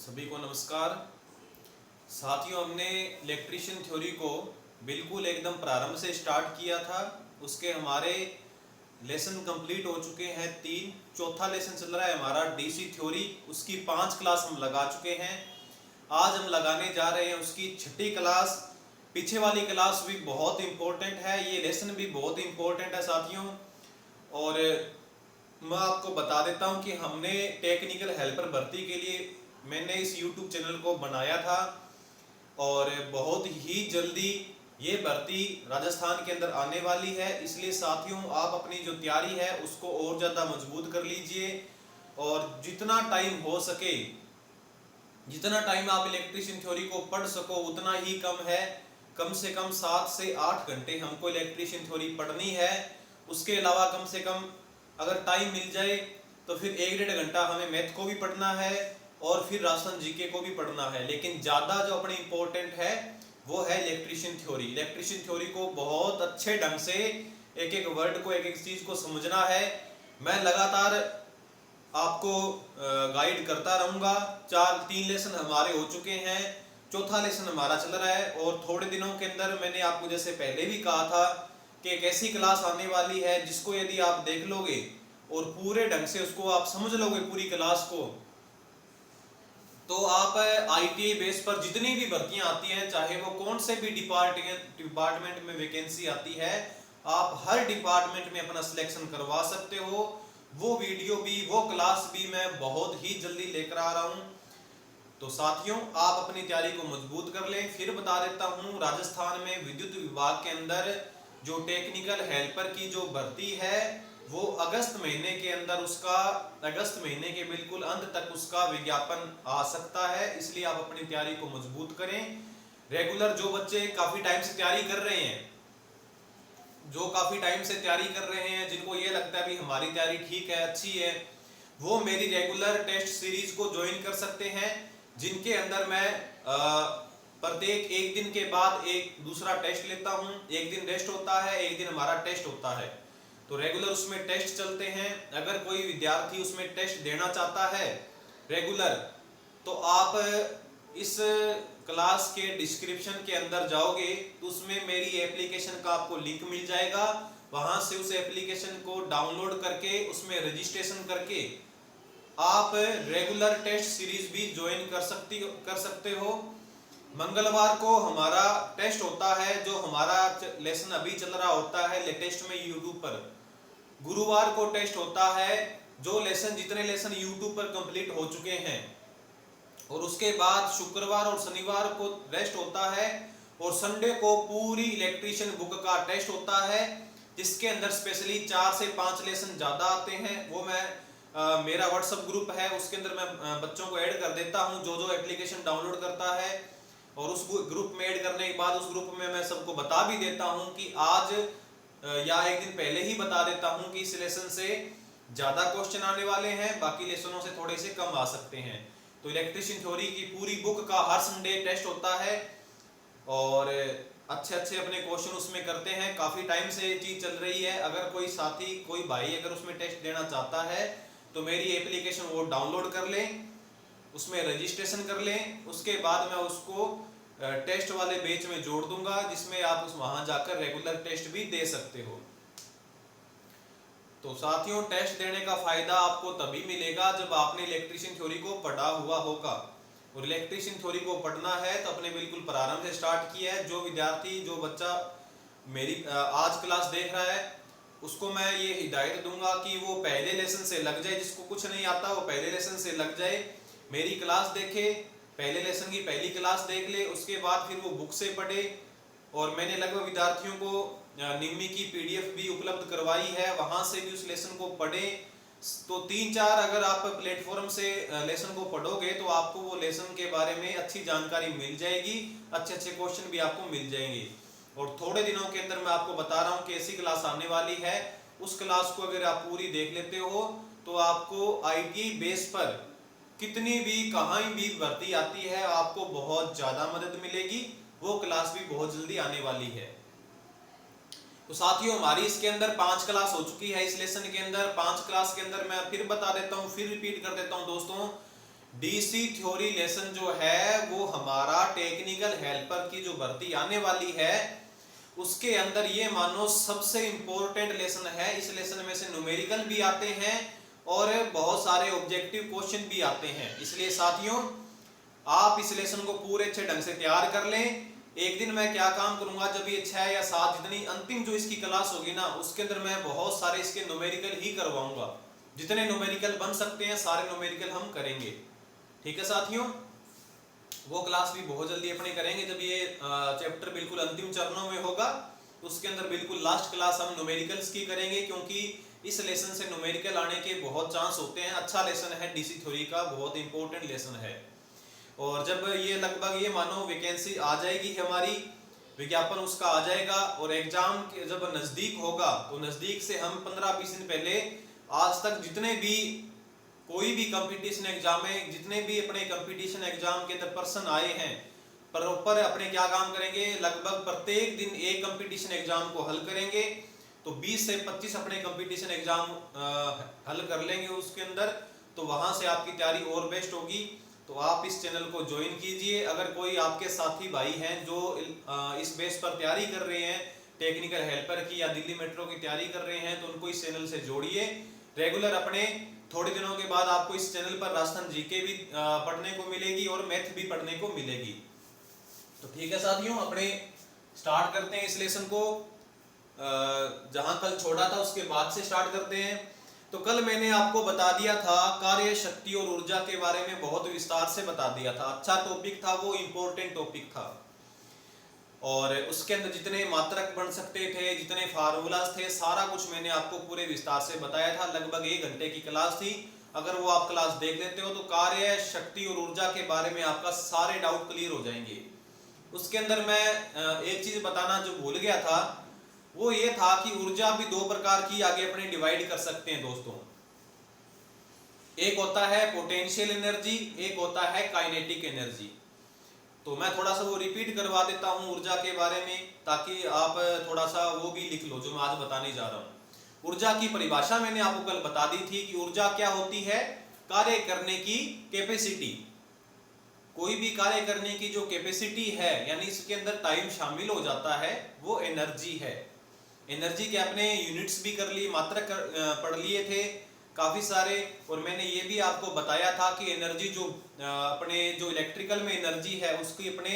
सभी को नमस्कार। साथियों, हमने इलेक्ट्रीशियन थ्योरी को बिल्कुल एकदम प्रारंभ से स्टार्ट किया था। उसके हमारे लेसन कंप्लीट हो चुके हैं 3। चौथा लेसन चल रहा है हमारा डीसी थ्योरी। उसकी 5 क्लास हम लगा चुके हैं। आज हम लगाने जा रहे हैं उसकी 6ठी क्लास। पीछे वाली क्लास भी बहुत इंपॉर्टेंट है, ये लेसन भी बहुत इंपॉर्टेंट है साथियों। और मैं आपको बता देता हूं कि हमने टेक्निकल हेल्पर भर्ती के लिए मैंने इस YouTube चैनल को बनाया था और बहुत ही जल्दी ये भर्ती राजस्थान के अंदर आने वाली है। इसलिए साथियों, आप अपनी जो तैयारी है उसको और ज़्यादा मजबूत कर लीजिए और जितना टाइम हो सके, जितना टाइम आप इलेक्ट्रीशियन थ्योरी को पढ़ सको उतना ही कम है। कम से कम 7 से 8 घंटे हमको इलेक्ट्रीशियन थ्योरी पढ़नी है। उसके अलावा कम से कम अगर टाइम मिल जाए तो फिर 1-1.5 घंटा हमें मैथ को भी पढ़ना है और फिर राजस्थान जीके को भी पढ़ना है। लेकिन ज़्यादा जो अपने इम्पोर्टेंट है वो है इलेक्ट्रीशियन थ्योरी। इलेक्ट्रीशियन थ्योरी को बहुत अच्छे ढंग से एक एक वर्ड को, एक एक चीज़ को समझना है। मैं लगातार आपको गाइड करता रहूँगा। 3 लेसन हमारे हो चुके हैं, चौथा लेसन हमारा चल रहा है और थोड़े दिनों के अंदर मैंने आपको जैसे पहले भी कहा था कि एक ऐसी क्लास आने वाली है जिसको यदि आप देख लोगे और पूरे ढंग से उसको आप समझ लोगे पूरी क्लास को, तो आप आईटीआई बेस पर जितनी भी भर्तियां आती हैं, चाहे वो कौन से भी डिपार्टमेंट में वैकेंसी आती है, आप हर डिपार्टमेंट में अपना सिलेक्शन करवा सकते हो। वो वीडियो भी, वो क्लास भी मैं बहुत ही जल्दी लेकर आ रहा हूं। तो साथियों, आप अपनी तैयारी को मजबूत कर लें। फिर बता देता हूं, राजस्थान में विद्युत विभाग के अंदर जो टेक्निकल हेल्पर की जो भर्ती है वो अगस्त महीने के अंदर, उसका अगस्त महीने के बिल्कुल अंत तक उसका विज्ञापन आ सकता है। इसलिए आप अपनी तैयारी को मजबूत करें। रेगुलर जो बच्चे काफी टाइम से तैयारी कर रहे हैं, जिनको ये लगता है भी हमारी तैयारी ठीक है, अच्छी है, वो मेरी रेगुलर टेस्ट सीरीज को ज्वाइन कर सकते हैं, जिनके अंदर मैं प्रत्येक एक दिन के बाद एक दूसरा टेस्ट लेता हूं। एक दिन रेस्ट होता है, एक दिन हमारा टेस्ट होता है। तो रेगुलर उसमें टेस्ट चलते हैं। अगर कोई विद्यार्थी उसमें टेस्ट देना चाहता है रेगुलर, तो आप इस क्लास के डिस्क्रिप्शन के अंदर जाओगे तो उसमें मेरी एप्लीकेशन का आपको लिंक मिल जाएगा। वहां से उस एप्लीकेशन को डाउनलोड करके उसमें रजिस्ट्रेशन करके आप रेगुलर टेस्ट सीरीज भी ज्वाइन कर सकते हो। मंगलवार को हमारा टेस्ट होता है, जो हमारा लेसन अभी चल रहा होता है लेटेस्ट में यूट्यूब पर। गुरुवार को टेस्ट होता है, जो लेसन, जितने लेसन यूट्यूब पर कंप्लीट हो चुके हैं। और उसके बाद शुक्रवार और शनिवार को रेस्ट होता है और संडे को पूरी इलेक्ट्रीशियन बुक का टेस्ट होता है, जिसके अंदर स्पेशली 4 से 5 लेसन ज्यादा आते हैं। वो मैं मेरा व्हाट्सएप ग्रुप है, उसके अंदर मैं बच्चों को ऐड कर देता हूं जो जो एप्लीकेशन डाउनलोड करता है। और उस ग्रुप में ऐड करने के बाद उस ग्रुप में मैं सबको बता भी देता हूं कि आज या एक दिन पहले ही बता देता हूं कि इस लेसन से ज्यादा क्वेश्चन आने वाले हैं, बाकी लेसनों से थोड़े से कम आ सकते हैं। तो इलेक्ट्रीशियन थ्योरी की पूरी बुक का हर संडे टेस्ट होता है और अच्छे अच्छे अपने क्वेश्चन उसमें करते हैं। काफी टाइम से ये चीज चल रही है। अगर कोई साथी, कोई भाई अगर उसमें टेस्ट देना चाहता है तो मेरी एप्लीकेशन वो डाउनलोड कर लें, उसमें रजिस्ट्रेशन कर लें। उसके बाद मैं उसको टेस्ट वाले बैच में जोड़ दूंगा, जिसमें आप वहां जाकर रेगुलर टेस्ट भी दे सकते हो। तो साथियों, टेस्ट देने का फायदा आपको तभी मिलेगा जब आपने इलेक्ट्रीशियन थ्योरी को पढ़ा हुआ होगा। और इलेक्ट्रीशियन थ्योरी को पढ़ना है तो अपने बिल्कुल प्रारंभ से स्टार्ट किया है। जो विद्यार्थी, जो बच्चा मेरी आज क्लास देख रहा है, उसको मैं ये हिदायत दूंगा कि वो पहले लेसन से लग जाए। जिसको कुछ नहीं आता वो पहले लेसन से लग जाए, मेरी क्लास देखे, पहले लेसन की पहली क्लास देख ले, उसके बाद फिर वो बुक से पढ़े। और मैंने लगभग विद्यार्थियों को निम्मी की पीडीएफ भी उपलब्ध करवाई है, वहां से भी उस लेसन को पढ़े। तो 3-4 अगर आप प्लेटफॉर्म से लेसन को पढ़ोगे तो आपको वो लेसन के बारे में अच्छी जानकारी मिल जाएगी, अच्छे अच्छे क्वेश्चन भी आपको मिल जाएंगे। और थोड़े दिनों के अंदर मैं आपको बता रहा हूँ कि ऐसी क्लास आने वाली है। उस क्लास को अगर आप पूरी देख लेते हो तो आपको आईटीआई बेस पर कितनी भी, कहीं भी भर्ती आती है, आपको बहुत ज्यादा मदद मिलेगी। वो क्लास भी बहुत जल्दी आने वाली है। तो साथियों, हमारी इसके अंदर 5 क्लास हो चुकी है। इस लेसन के अंदर 5 क्लास के अंदर मैं फिर बता देता हूँ, फिर रिपीट कर देता हूँ दोस्तों, डीसी थ्योरी लेसन जो है वो हमारा टेक्निकल हेल्पर की जो भर्ती आने वाली है उसके अंदर ये मानो सबसे इंपॉर्टेंट लेसन है। इस लेसन में से न्यूमेरिकल भी आते हैं और बहुत सारे ऑब्जेक्टिव क्वेश्चन भी आते हैं। इसलिए साथियों आप इस लेसन को पूरे अच्छे ढंग से तैयार कर लें। एक दिन मैं क्या काम करूंगा, जब ये 6 या 7 जितनी अंतिम जो इसकी क्लास होगी ना उसके अंदर मैं बहुत सारे इसके न्यूमेरिकल ही करवाऊंगा। जितने न्यूमेरिकल बन सकते हैं सारे न्यूमेरिकल हम करेंगे। ठीक है साथियों, वो क्लास भी बहुत जल्दी अपने करेंगे जब ये चैप्टर बिल्कुल अंतिम चरणों में होगा। उसके अंदर बिल्कुल लास्ट क्लास हम न्यूमेरिकल्स की करेंगे, क्योंकि इस लेसन से न्यूमेरिकल आने के बहुत चांस होते हैं। अच्छा लेसन है डीसी थ्योरी का, बहुत इंपॉर्टेंट लेसन है। और जब ये लगभग ये मानो वैकेंसी आ जाएगी हमारी, विज्ञापन उसका आ जाएगा और एग्जाम जब नजदीक होगा तो नजदीक से हम 15-20 दिन पहले आज तक जितने भी कोई भी कंपटीशन एग्जाम में जितने भी अपने कंपटीशन एग्जाम के अंदर पर्सन आए हैं प्रॉपर अपने क्या काम करेंगे, लगभग प्रत्येक दिन एक कंपटीशन एग्जाम को हल करेंगे। तो 20 से 25 अपने कंपटीशन एग्जाम हल कर लेंगे उसके अंदर, तो वहां से आपकी तैयारी और बेस्ट होगी। तो आप इस चैनल को ज्वाइन कीजिए। अगर कोई आपके साथी भाई हैं जो इस बेस पर तैयारी कर रहे हैं टेक्निकल हेल्पर की या दिल्ली मेट्रो की तैयारी कर रहे हैं, तो उनको इस चैनल से जोड़िए। रेगुलर अपने थोड़े दिनों के बाद आपको इस चैनल पर राजस्थान जीके भी पढ़ने को मिलेगी और मैथ भी पढ़ने को मिलेगी। तो ठीक है साथियों, अपने स्टार्ट करते हैं इस लेसन को। जहां कल छोड़ा था उसके बाद से स्टार्ट करते हैं। तो कल मैंने आपको बता दिया था कार्य शक्ति और ऊर्जा के बारे में, बहुत विस्तार से बता दिया था। अच्छा टॉपिक था वो, इंपॉर्टेंट टॉपिक था। और उसके अंदर जितने मात्रक बन सकते थे, जितने फार्मूलाज थे, सारा कुछ मैंने आपको पूरे विस्तार से बताया था। लगभग 1 घंटे की क्लास थी। अगर वो आप क्लास देख लेते हो तो कार्य शक्ति और ऊर्जा के बारे में आपका सारे डाउट क्लियर हो जाएंगे। उसके अंदर मैं एक चीज बताना जो भूल गया था, वो ये था कि ऊर्जा भी 2 प्रकार की आगे अपने डिवाइड कर सकते हैं दोस्तों। एक होता है पोटेंशियल एनर्जी, एक होता है काइनेटिक एनर्जी। तो मैं थोड़ा सा वो रिपीट करवा देता हूं ऊर्जा के बारे में, ताकि आप थोड़ा सा वो भी लिख लो जो मैं आज बताने जा रहा हूं। ऊर्जा की परिभाषा मैंने आपको कल बता दी थी कि ऊर्जा क्या होती है, कार्य करने की कैपेसिटी। कोई भी कार्य करने की जो कैपेसिटी है, यानी इसके अंदर टाइम शामिल हो जाता है, वो एनर्जी है। एनर्जी के अपने यूनिट्स भी कर लिए, मात्रक पढ़ लिए थे काफी सारे। और मैंने ये भी आपको बताया था कि एनर्जी जो अपने जो इलेक्ट्रिकल में एनर्जी है उसकी अपने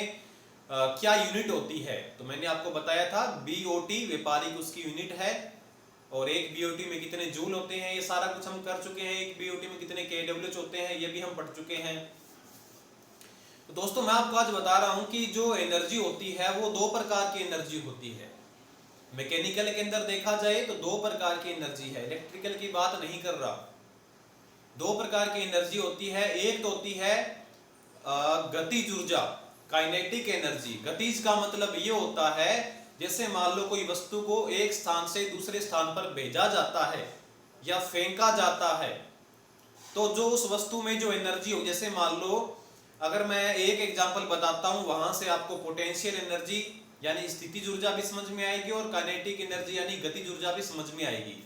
क्या यूनिट होती है। तो मैंने आपको बताया था बीओटी व्यापारिक उसकी यूनिट है, और एक बीओटी में कितने जूल होते हैं ये सारा कुछ हम कर चुके हैं। एक बीओटी में कितने केडब्ल्यूएच होते हैं ये भी हम पढ़ चुके हैं। तो दोस्तों मैं आपको आज बता रहा हूं कि जो एनर्जी होती है वो 2 प्रकार की एनर्जी होती है। मैकेनिकल के अंदर देखा जाए तो 2 प्रकार की एनर्जी है, इलेक्ट्रिकल की बात नहीं कर रहा। 2 प्रकार की एनर्जी होती है। एक तो होती है गतिज ऊर्जा, काइनेटिक एनर्जी। गतिज का मतलब ये होता है जैसे मान लो कोई वस्तु को एक स्थान से दूसरे स्थान पर भेजा जाता है या फेंका जाता है, तो जो उस वस्तु में जो एनर्जी हो, जैसे मान लो अगर मैं एक एग्जांपल बताता हूं, वहां से आपको पोटेंशियल एनर्जी यानी स्थितिज ऊर्जा भी समझ में आएगी और काइनेटिक एनर्जी यानी गतिज ऊर्जा भी समझ में आएगी।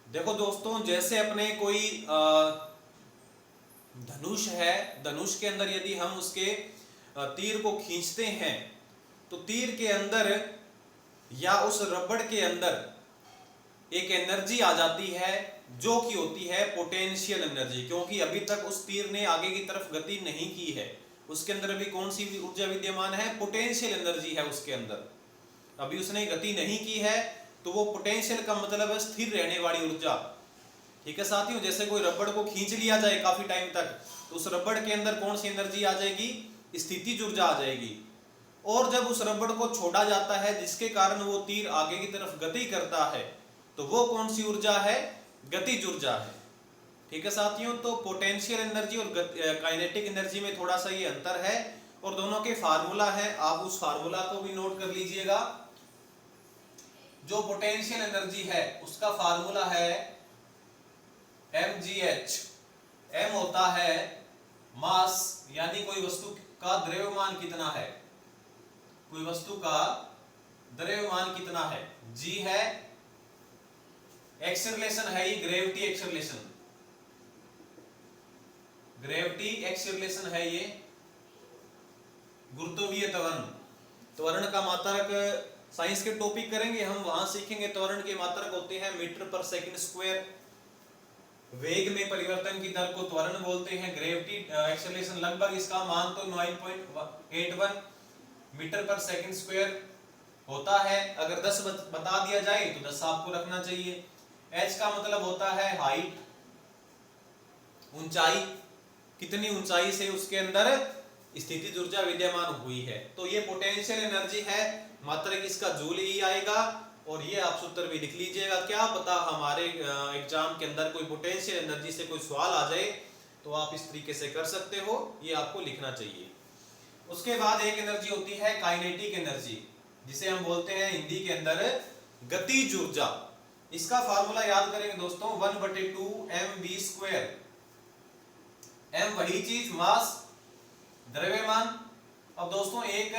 देखो दोस्तों, जैसे अपने कोई धनुष है, धनुष के अंदर यदि हम उसके तीर को खींचते हैं तो तीर के अंदर या उस रबड़ के अंदर एक एनर्जी आ जाती है जो कि होती है पोटेंशियल एनर्जी, क्योंकि अभी तक उस तीर ने आगे की तरफ गति नहीं की है। उसके अंदर अभी कौन सी ऊर्जा विद्यमान है, पोटेंशियल एनर्जी है उसके अंदर, अभी उसने गति नहीं की है। तो वो पोटेंशियल का मतलब है स्थिर रहने वाली ऊर्जा। ठीक है साथियों, जैसे कोई रबड़ को खींच लिया जाए काफी टाइम तक, तो उस रबड़ के अंदर कौन सी एनर्जी आ जाएगी, स्थितिज ऊर्जा आ जाएगी। और जब उस रबड़ को छोड़ा जाता है जिसके कारण वो तीर आगे की तरफ गति करता है, तो वो कौन सी ऊर्जा है, गतिज ऊर्जा है। ठीक है साथियों, तो पोटेंशियल एनर्जी और काइनेटिक एनर्जी में थोड़ा सा ये अंतर है और दोनों के फार्मूला है, आप उस फार्मूला को भी नोट कर लीजिएगा। जो पोटेंशियल एनर्जी है उसका फार्मूला है mgh। m होता है मास, यानी कोई वस्तु का द्रव्यमान कितना है, कोई वस्तु का द्रव्यमान कितना है। g है एक्सेलरेशन है, ये ग्रेविटी एक्सेलरेशन। ग्रेविटी एक्सीलरेशन है ये, गुरुत्वीय त्वरण। त्वरण का मात्रक साइंस के टॉपिक करेंगे हम, वहां सीखेंगे त्वरण के मात्रक होते हैं मीटर पर सेकंड स्क्वायर। वेग में परिवर्तन की दर को त्वरण बोलते हैं। ग्रेविटी एक्सीलरेशन लगभग इसका मान तो 9.81 मीटर पर सेकंड स्क्वायर होता है। अगर 10 बता दिया जाए तो 10 आपको रखना चाहिए। h का मतलब होता है हाइट, ऊंचाई, कितनी ऊंचाई से उसके अंदर स्थितिज ऊर्जा विद्यमान हुई है। तो ये पोटेंशियल एनर्जी है, मात्रक इसका जूल ही आएगा। और ये आप सूत्र भी लिख लीजिएगा, क्या पता हमारे एग्जाम के अंदर कोई पोटेंशियल एनर्जी से कोई सवाल आ जाए तो आप इस तरीके से कर सकते हो, ये आपको लिखना चाहिए। उसके बाद एक एनर्जी होती है काइनेटिक एनर्जी, जिसे हम बोलते हैं हिंदी के अंदर गतिज ऊर्जा। इसका फार्मूला याद करेंगे दोस्तों, 1/2 mv²। m वही चीज, मास, द्रव्यमान। अब दोस्तों एक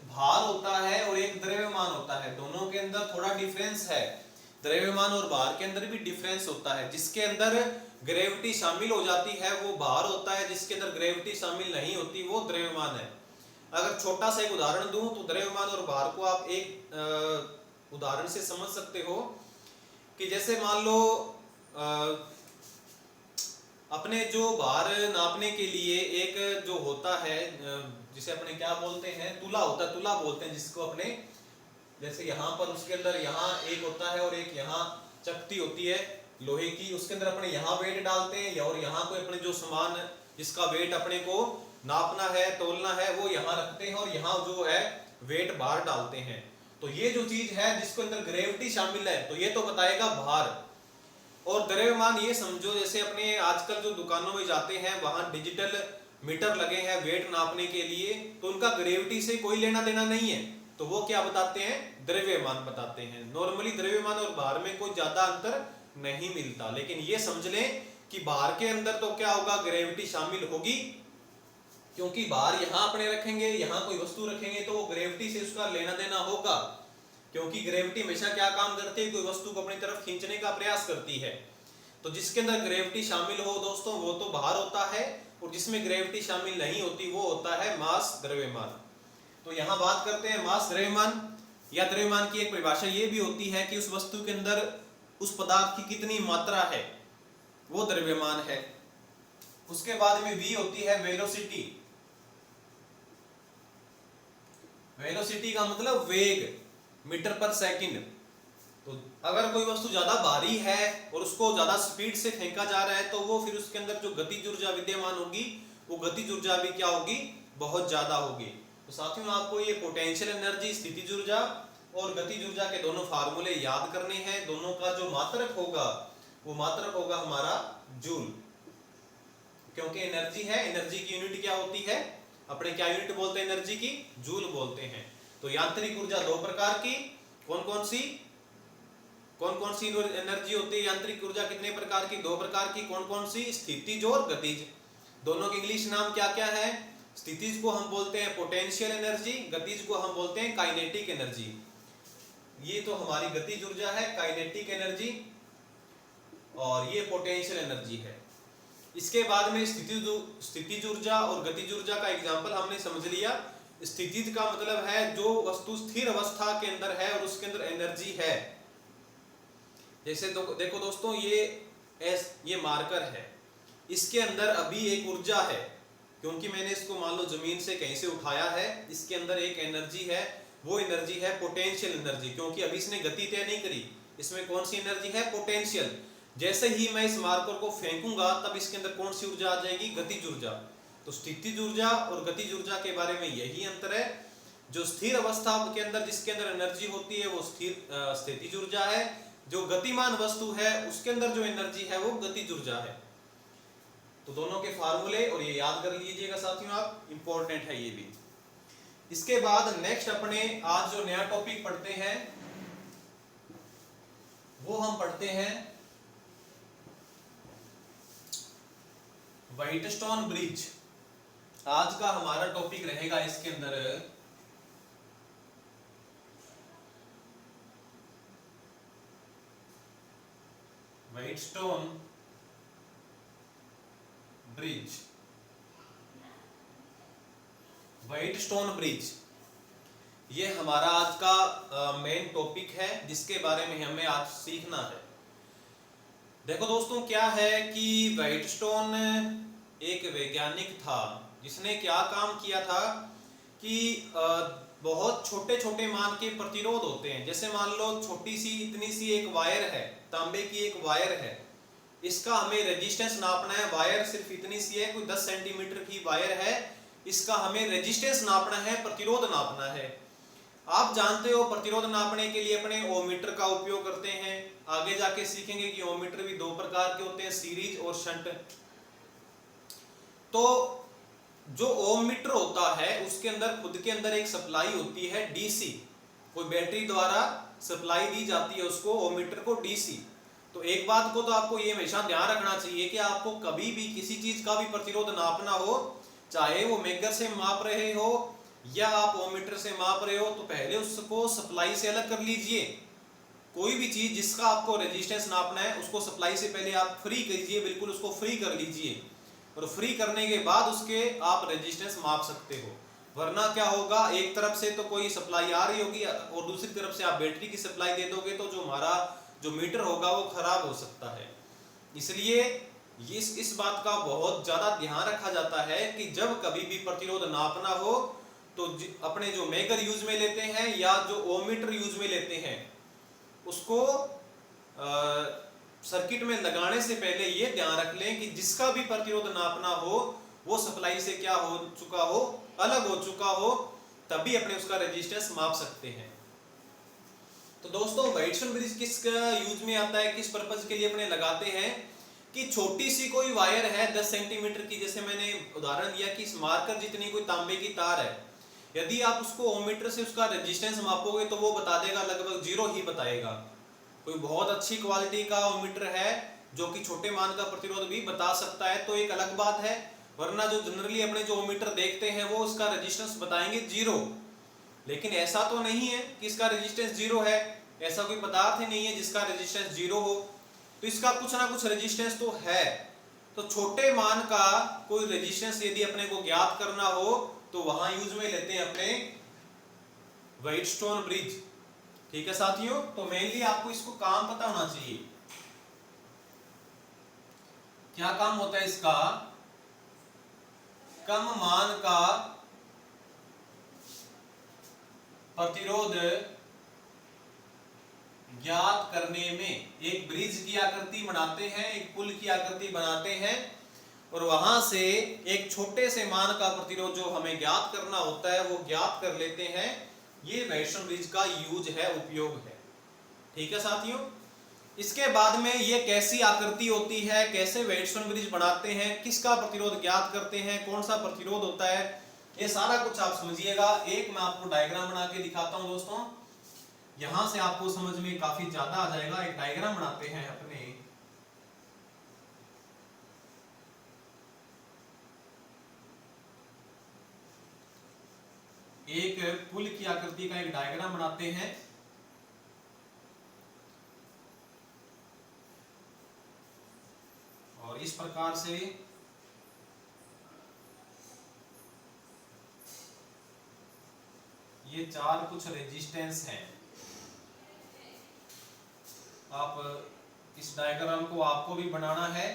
भार होता है और एक द्रव्यमान होता है, दोनों के अंदर थोड़ा डिफरेंस है। द्रव्यमान और भार के अंदर भी डिफरेंस होता है। जिसके अंदर ग्रेविटी शामिल हो जाती है वो भार होता है, जिसके अंदर ग्रेविटी शामिल नहीं होती वो द्रव्यमान है। अगर छोटा सा एक उदाहरण दूं तो द्रव्यमान और भार को आप एक उदाहरण से समझ सकते हो कि जैसे मान लो अपने जो भार नापने के लिए एक जो होता है, जिसे अपने क्या बोलते हैं, तुला होता है, तुला बोलते हैं जिसको अपने, जैसे यहाँ पर उसके अंदर यहाँ एक होता है और एक यहाँ चकती होती है लोहे की, उसके अंदर अपने यहाँ वेट डालते हैं और यहाँ को अपने जो सामान जिसका वेट अपने को नापना है, तोलना है, वो यहाँ रखते हैं और यहाँ जो है वेट भार डालते हैं। तो ये जो चीज है जिसके अंदर ग्रेविटी शामिल है तो ये तो बताएगा भार। और द्रव्यमान ये समझो जैसे अपने आजकल जो दुकानों में जाते हैं वहां डिजिटल मीटर लगे हैं वेट नापने के लिए, तो उनका ग्रेविटी से कोई लेना देना नहीं है, तो वो क्या बताते हैं, द्रव्यमान बताते हैं। नॉर्मली द्रव्यमान और भार में कोई ज्यादा अंतर नहीं मिलता, लेकिन ये समझ लें कि भार के अंदर तो क्या होगा, ग्रेविटी शामिल होगी, क्योंकि भार यहाँ अपने रखेंगे, यहाँ कोई वस्तु रखेंगे तो वो ग्रेविटी से उसका लेना देना होगा, क्योंकि ग्रेविटी हमेशा क्या काम करती है, कोई वस्तु को अपनी तरफ खींचने का प्रयास करती है। तो जिसके अंदर ग्रेविटी शामिल हो दोस्तों वो तो भार होता है, और जिसमें ग्रेविटी शामिल नहीं होती वो होता है मास, द्रव्यमान। तो यहाँ बात करते हैं मास, द्रव्यमान। या द्रव्यमान की एक परिभाषा ये भी होती है कि उस वस्तु के अंदर उस पदार्थ की कितनी मात्रा है, वो द्रव्यमान है। उसके बाद में v होती है वेलोसिटी। वेलोसिटी का मतलब वेग, मीटर पर सेकंड। तो अगर कोई वस्तु ज्यादा भारी है और उसको ज्यादा स्पीड से फेंका जा रहा है तो वो फिर उसके अंदर जो गतिज ऊर्जा विद्यमान होगी वो गतिज ऊर्जा भी क्या होगी, बहुत ज्यादा होगी। तो साथियों आपको ये पोटेंशियल एनर्जी, स्थितिज ऊर्जा और गतिज ऊर्जा के दोनों फार्मूले याद करने हैं। दोनों का जो मात्रक होगा वो मात्रक होगा हमारा जूल, क्योंकि एनर्जी है, एनर्जी की यूनिट क्या होती है, अपने क्या यूनिट बोलते हैं एनर्जी की, जूल बोलते हैं। तो यांत्रिक ऊर्जा दो प्रकार की, कौन कौन सी एनर्जी होती है, यांत्रिक ऊर्जा कितने प्रकार की, दो प्रकार की, कौन कौन सी, स्थितिज और गतिज। दोनों के इंग्लिश नाम क्या क्या है, स्थितिज को हम बोलते हैं पोटेंशियल एनर्जी, गतिज को हम बोलते हैं काइनेटिक एनर्जी। ये तो हमारी गतिज ऊर्जा है, काइनेटिक एनर्जी, और ये पोटेंशियल एनर्जी है। इसके बाद में स्थितिज ऊर्जा और गतिज ऊर्जा का एग्जांपल हमने समझ लिया। स्थितिज का मतलब है जो वस्तु स्थिर अवस्था के अंदर है और उसके अंदर एनर्जी है। जैसे देखो दोस्तों ये मार्कर है, इसके अंदर अभी एक ऊर्जा है, क्योंकि मैंने इसको मान लो जमीन से कहीं से उठाया है, इसके अंदर एक एनर्जी है, वो एनर्जी है पोटेंशियल एनर्जी, क्योंकि अभी इसने गति तय नहीं करी। इसमें कौन सी एनर्जी है, पोटेंशियल। जैसे ही मैं इस मार्कर को फेंकूंगा तब इसके अंदर कौन सी ऊर्जा आ जाएगी, गतिज ऊर्जा। तो स्थितिज ऊर्जा और गतिज ऊर्जा के बारे में यही अंतर है। जो स्थिर अवस्था के अंदर जिसके अंदर एनर्जी होती है वो स्थितिज ऊर्जा है, जो गतिमान वस्तु है उसके अंदर जो एनर्जी है वो गतिज ऊर्जा है। तो दोनों के फार्मूले और ये याद कर लीजिएगा साथियों आप, इंपॉर्टेंट है ये भी। इसके बाद नेक्स्ट अपने आज जो नया टॉपिक पढ़ते हैं वो हम पढ़ते हैं व्हाइटस्टोन ब्रिज। आज का हमारा टॉपिक रहेगा इसके अंदर व्हाइटस्टोन ब्रिज। व्हाइटस्टोन ब्रिज, ये हमारा आज का मेन टॉपिक है जिसके बारे में हमें आज सीखना है। देखो दोस्तों, क्या है कि व्हाइटस्टोन एक वैज्ञानिक था जिसने क्या काम किया था कि बहुत छोटे छोटे मान के प्रतिरोध होते हैं। जैसे मान लो छोटी सी इतनी सी एक वायर है, तांबे की एक वायर है, इसका हमें रेजिस्टेंस नापना है। वायर सिर्फ इतनी सी है, कोई 10 सेंटीमीटर की वायर है, इसका हमें रेजिस्टेंस नापना है, प्रतिरोध नापना है। आप जानते हो प्रतिरोध नापने के लिए अपने ओमीटर का उपयोग करते हैं। आगे जाके सीखेंगे कि ओमीटर भी दो प्रकार के होते हैं, सीरीज और शंट। तो जो ओमीटर होता है उसके अंदर खुद के अंदर एक सप्लाई होती है डीसी, कोई बैटरी द्वारा सप्लाई दी जाती है उसको, ओमीटर को डीसी। तो एक बात को तो आपको ये हमेशा ध्यान रखना चाहिए कि आपको कभी भी किसी चीज का भी प्रतिरोध नापना हो, चाहे वो मेगर से माप रहे हो या आप ओमीटर से माप रहे हो, तो पहले उसको सप्लाई से अलग कर लीजिए। कोई भी चीज जिसका आपको रेजिस्टेंस नापना है उसको सप्लाई से पहले आप फ्री कीजिए, बिल्कुल उसको फ्री कर लीजिए, और फ्री करने के बाद उसके आप रेजिस्टेंस माप सकते हो। वरना क्या होगा, एक तरफ से तो कोई सप्लाई आ रही होगी और दूसरी तरफ से आप बैटरी की सप्लाई दे दोगे तो जो हमारा जो मीटर होगा वो खराब हो सकता है। इसलिए इस बात का बहुत ज्यादा ध्यान रखा जाता है कि जब कभी भी प्रतिरोध नापना हो तो अपने जो मेगर यूज में लेते हैं या जो ओमीटर यूज में लेते हैं उसको सर्किट में लगाने से पहले ये ध्यान रख लें कि जिसका भी प्रतिरोध नापना हो वो सप्लाई से क्या हो चुका हो, अलग हो चुका हो, तभी अपने उसका रेजिस्टेंस माप सकते हैं। तो दोस्तों, व्हाइटस्टोन ब्रिज किस यूज में आता है, किस पर्पज के लिए अपने लगाते हैं कि छोटी सी कोई वायर है 10 सेंटीमीटर की, जैसे मैंने उदाहरण दिया कि इस मार्कर जितनी कोई तांबे की तार है, यदि आप उसको ओमीटर से उसका रेजिस्टेंस मापोगे तो वो बता देगा लगभग 0 ही बताएगा। कोई बहुत अच्छी क्वालिटी का ओमीटर है जो कि छोटे मान का प्रतिरोध भी बता सकता है तो एक अलग बात है, वरना जो जनरली अपने जो ओमीटर देखते हैं वो उसका रेजिस्टेंस बताएंगे 0। लेकिन ऐसा तो नहीं है कि इसका रेजिस्टेंस 0 है, ऐसा कोई पदार्थ ही नहीं है जिसका रेजिस्टेंस 0 हो, तो इसका कुछ ना कुछ रेजिस्टेंस तो है। तो छोटे मान का कोई रेजिस्टेंस यदि अपने को ज्ञात करना हो तो वहां यूज में लेते हैं अपने व्हाइटस्टोन ब्रिज। ठीक है साथियों, तो मेनली आपको इसको काम पता होना चाहिए। क्या काम होता है इसका, कम मान का प्रतिरोध ज्ञात करने में एक ब्रिज की आकृति बनाते हैं, एक पुल की आकृति बनाते हैं, और वहां से एक छोटे से मान का प्रतिरोध जो हमें ज्ञात करना होता है वो ज्ञात कर लेते हैं। ये व्हाइटस्टोन ब्रिज का यूज है, उपयोग है। ठीक है साथियों, इसके बाद में ये कैसी आकृति होती है, कैसे व्हाइटस्टोन ब्रिज बनाते हैं, किसका प्रतिरोध ज्ञात करते हैं, कौन सा प्रतिरोध होता है, ये सारा कुछ आप समझिएगा। एक मैं आपको डायग्राम बना के दिखाता हूं दोस्तों, यहां से आपको समझ में काफी ज्यादा आ जाएगा। एक डायग्राम बनाते हैं अपने, एक पुल की आकृति का एक डायग्राम बनाते हैं। और इस प्रकार से ये चार कुछ रेजिस्टेंस हैं। आप इस डायग्राम को आपको भी बनाना है।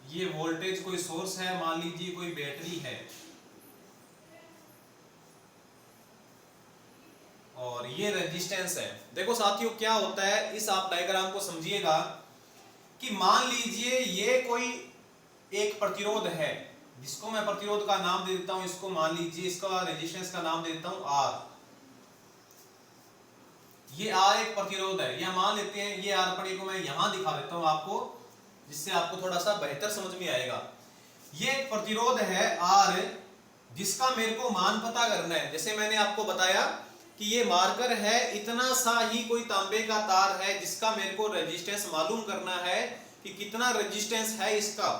ये वोल्टेज कोई सोर्स है, मान लीजिए कोई बैटरी है, और ये रेजिस्टेंस है। देखो साथियों, क्या होता है, इस आप डायग्राम को समझिएगा कि मान लीजिए ये कोई एक प्रतिरोध है जिसको मैं प्रतिरोध का नाम दे देता हूं, इसको मान लीजिए इसका रेजिस्टेंस का नाम दे देता हूं R। ये R एक प्रतिरोध है, या मान लेते हैं ये R पड़ी को मैं यहां दिखा देता हूं आपको, जिससे आपको थोड़ा सा बेहतर समझ में आएगा। ये एक प्रतिरोध है R जिसका मेरे को मान पता करना है। जैसे मैंने आपको बताया कि ये मार्कर है, इतना सा ही कोई तांबे का तार है जिसका मेरे को रेजिस्टेंस मालूम करना है कि कितना रेजिस्टेंस है इसका।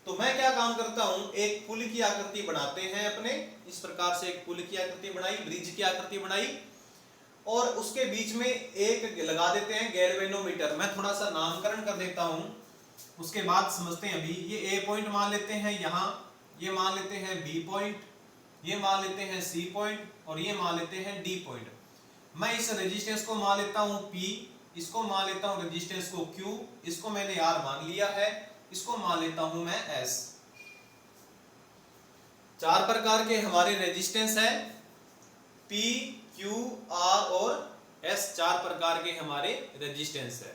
तो मैं क्या काम करता हूं, एक पुल की आकृति बनाते हैं अपने, इस प्रकार से एक पुल की आकृति बनाई, ब्रिज की आकृति बनाई, और उसके बीच में एक लगा देते हैं गैल्वेनोमीटर। मैं थोड़ा सा नामकरण कर देता हूं, उसके बाद समझते हैं। अभी ये ए पॉइंट मान लेते हैं यहां, ये मान लेते हैं बी पॉइंट, ये मान लेते हैं सी पॉइंट, और ये मान लेते हैं डी पॉइंट। मैं इस रेजिस्टेंस को मान लेता हूं P, इसको मान लेता हूं रेजिस्टेंस को Q, इसको मैंने R मान लिया है, इसको मान लेता हूं मैं S। चार प्रकार के हमारे रेजिस्टेंस है, P, Q, R और S, चार प्रकार के हमारे रेजिस्टेंस है।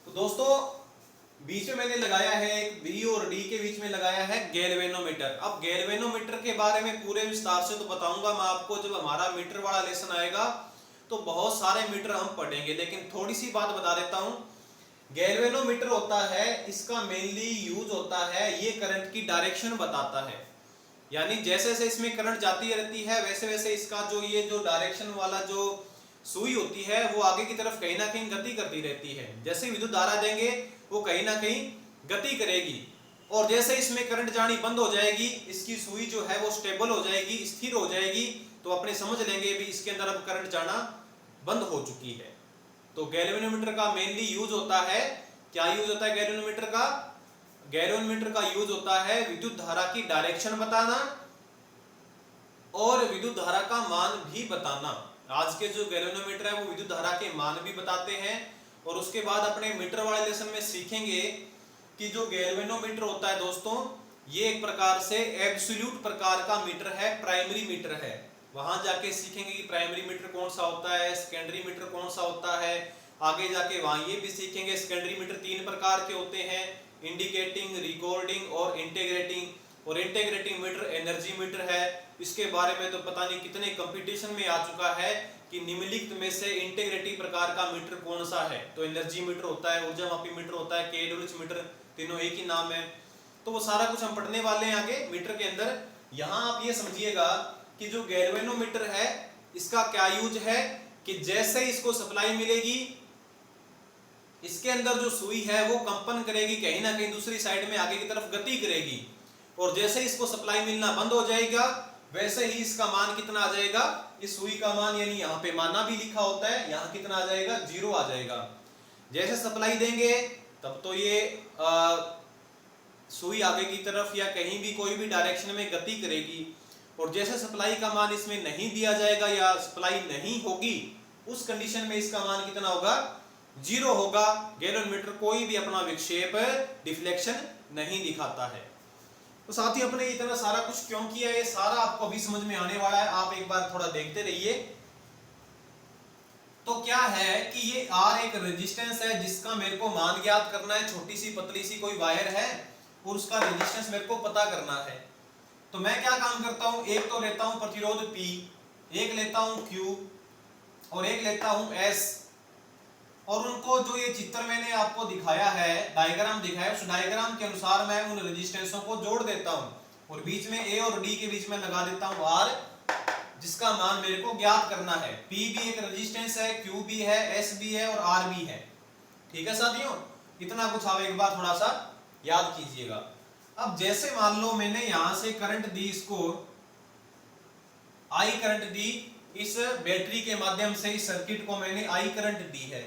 तो दोस्तों बीच में मैंने लगाया है, एक B और D के बीच में लगाया है गैल्वेनोमीटर। अब गैल्वेनोमीटर के बारे में पूरे विस्तार से तो बताऊंगा मैं आपको, जब हमारा मीटर वाला लेसन आएगा तो बहुत सारे मीटर हम पढ़ेंगे, लेकिन थोड़ी सी बात बता देता हूं। गैल्वेनोमीटर होता है, इसका मेनली यूज होता है, ये करंट की डायरेक्शन बताता है। यानी जैसे जैसे इसमें करंट जाती रहती है वैसे वैसे इसका जो ये जो डायरेक्शन वाला जो सुई होती है वो आगे की तरफ कहीं ना कहीं गति करती रहती है। जैसे विद्युत धारा देंगे वो कहीं ना कहीं गति करेगी, और जैसे इसमें करंट जानी बंद हो जाएगी, इसकी सुई जो है वो स्टेबल हो जाएगी, स्थिर हो जाएगी, तो अपने समझ लेंगे भी इसके अंदर अब करंट जाना बंद हो चुकी है। तो गैल्वेनोमीटर का मेनली यूज होता है, क्या यूज होता है गैल्वेनोमीटर का? गैल्वेनोमीटर का यूज होता है विद्युत धारा की डायरेक्शन बताना और विद्युत धारा का मान भी बताना। आज के जो गैल्वेनोमीटर है वो विद्युत धारा के मान भी बताते हैं, और उसके बाद अपने मीटर वाले लेसन में सीखेंगे कि जो गैल्वेनोमीटर होता है दोस्तों, ये एक प्रकार से एब्सोल्यूट प्रकार का मीटर है, प्राइमरी मीटर है। वहां जाके सीखेंगे कि प्राइमरी मीटर कौन सा होता है, सेकेंडरी मीटर कौन सा होता है। आगे जाके वहां ये भी सीखेंगे सेकेंडरी मीटर तीन प्रकार के होते हैं, इंडिकेटिंग, रिकॉर्डिंग और इंटीग्रेटिंग। और इंटीग्रेटिंग मीटर एनर्जी मीटर है, इसके बारे में तो पता नहीं कितने कंपटीशन में आ चुका है कि निम्नलिखित में से इंटीग्रेटिव प्रकार का मीटर कौन सा है। तो एनर्जी मीटर होता है, ऊर्जा मापी मीटर होता है, केडब्ल्यूएच मीटर, तीनों एक ही नाम है। तो वो सारा कुछ हम पढ़ने वाले हैं आगे मीटर के अंदर। यहां आप ये समझिएगा कि जो गैल्वेनोमीटर है इसका क्या यूज है कि जैसे इसको सप्लाई मिलेगी, इसके अंदर जो सुई है वो कंपन करेगी, कहीं ना कहीं दूसरी साइड में आगे की तरफ गति करेगी, और जैसे इसको सप्लाई मिलना बंद हो जाएगा वैसे ही इसका मान कितना आ जाएगा, इस सुई का मान, यानी यहाँ पे माना भी लिखा होता है, यहाँ कितना आ जाएगा, 0 आ जाएगा। जैसे सप्लाई देंगे तब तो ये सुई आगे की तरफ या कहीं भी कोई भी डायरेक्शन में गति करेगी, और जैसे सप्लाई का मान इसमें नहीं दिया जाएगा या सप्लाई नहीं होगी, उस कंडीशन में इसका मान कितना होगा, 0 होगा। गैल्वेनोमीटर कोई भी अपना विक्षेप, डिफ्लेक्शन नहीं दिखाता है। तो साथियों अपने इतना सारा कुछ क्यों किया, ये सारा आपको अभी समझ में आने वाला है, आप एक बार थोड़ा देखते रहिए। तो क्या है कि ये R एक रेजिस्टेंस है जिसका मेरे को मान ज्ञात करना है, छोटी सी पतली सी कोई वायर है और उसका रेजिस्टेंस मेरे को पता करना है। तो मैं क्या काम करता हूं, एक तो लेता हूं प्रतिरोध P, एक लेता हूं Q और एक लेता हूं S, और उनको जो ये चित्र मैंने आपको दिखाया है, डायग्राम दिखाया, उस डायग्राम के अनुसार मैं उन रेजिस्टेंसों को जोड़ देता हूं, और बीच में A और D के बीच में लगा देता हूं R, जिसका मान मेरे को ज्ञात करना है। P भी एक रेजिस्टेंस है, Q भी है, S भी है और R भी है। ठीक है साथियों, इतना कुछ आप एक बार थोड़ा सा याद कीजिएगा। अब जैसे मान लो मैंने यहां से करंट दी, इसको I करंट दी, इस बैटरी के माध्यम से इस सर्किट को मैंने I करंट दी है।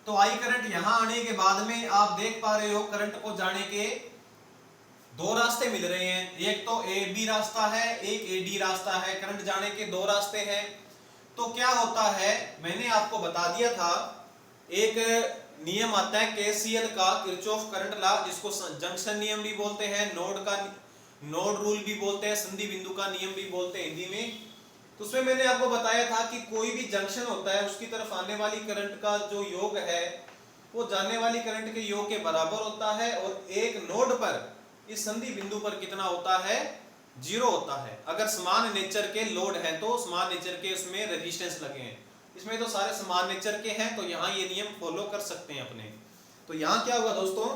तो I करंट यहां आने के बाद में आप देख पा रहे हो करंट को जाने के दो रास्ते मिल रहे हैं, एक तो AB रास्ता है, एक AD रास्ता है, करंट जाने के दो रास्ते हैं। तो क्या होता है, मैंने आपको बता दिया था, एक नियम आता है KCL का, किरचॉफ करंट लॉ, जिसको जंक्शन नियम भी बोलते हैं, नोड रूल भी बोलते हैं, संधि बिंदु का नियम भी बोलते हैं हिंदी में। तो उसमें मैंने आपको बताया था कि कोई भी जंक्शन होता है उसकी तरफ आने वाली करंट का जो योग है वो जाने वाली करंट के योग के बराबर होता है, और एक नोड पर, इस संधि बिंदु पर कितना होता है, 0 होता है। अगर समान नेचर के लोड है तो समान नेचर के उसमें रेजिस्टेंस लगे हैं, इसमें तो सारे समान नेचर के हैं, तो यहाँ ये नियम फॉलो कर सकते हैं अपने। तो यहाँ क्या हुआ दोस्तों,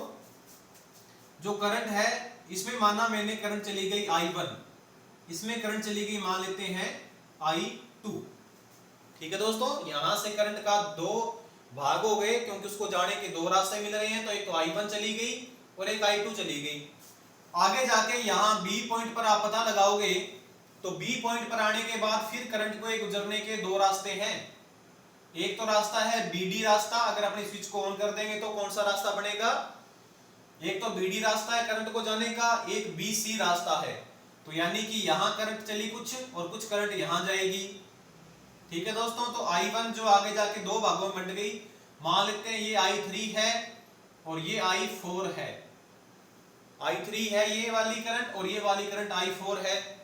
जो करंट है इसमें माना मैंने करंट चली गई I1, इसमें करंट चली गई मान लेते हैं I2। ठीक है दोस्तों, यहां से करंट का दो भाग हो गए क्योंकि उसको जाने के दो रास्ते मिल रहे हैं, तो एक तो I1 चली गई और एक I2 चली गई। आगे जाके यहाँ बी पॉइंट पर आप पता लगाओगे तो बी पॉइंट पर आने के बाद फिर करंट को गुजरने के दो रास्ते हैं। एक तो रास्ता है बीडी रास्ता, अगर अपने स्विच को ऑन कर देंगे तो कौन सा रास्ता बनेगा, एक तो बीडी रास्ता है करंट को जाने का, एक बीसी रास्ता है। तो यानी कि यहां करंट चली कुछ और कुछ करंट यहां जाएगी। ठीक है दोस्तों, तो I1 जो आगे जाके दो भागों में बंट गई, मान लेते हैं ये I3 है और ये I4 है। I3 है ये वाली करंट और ये वाली करंट I4 है।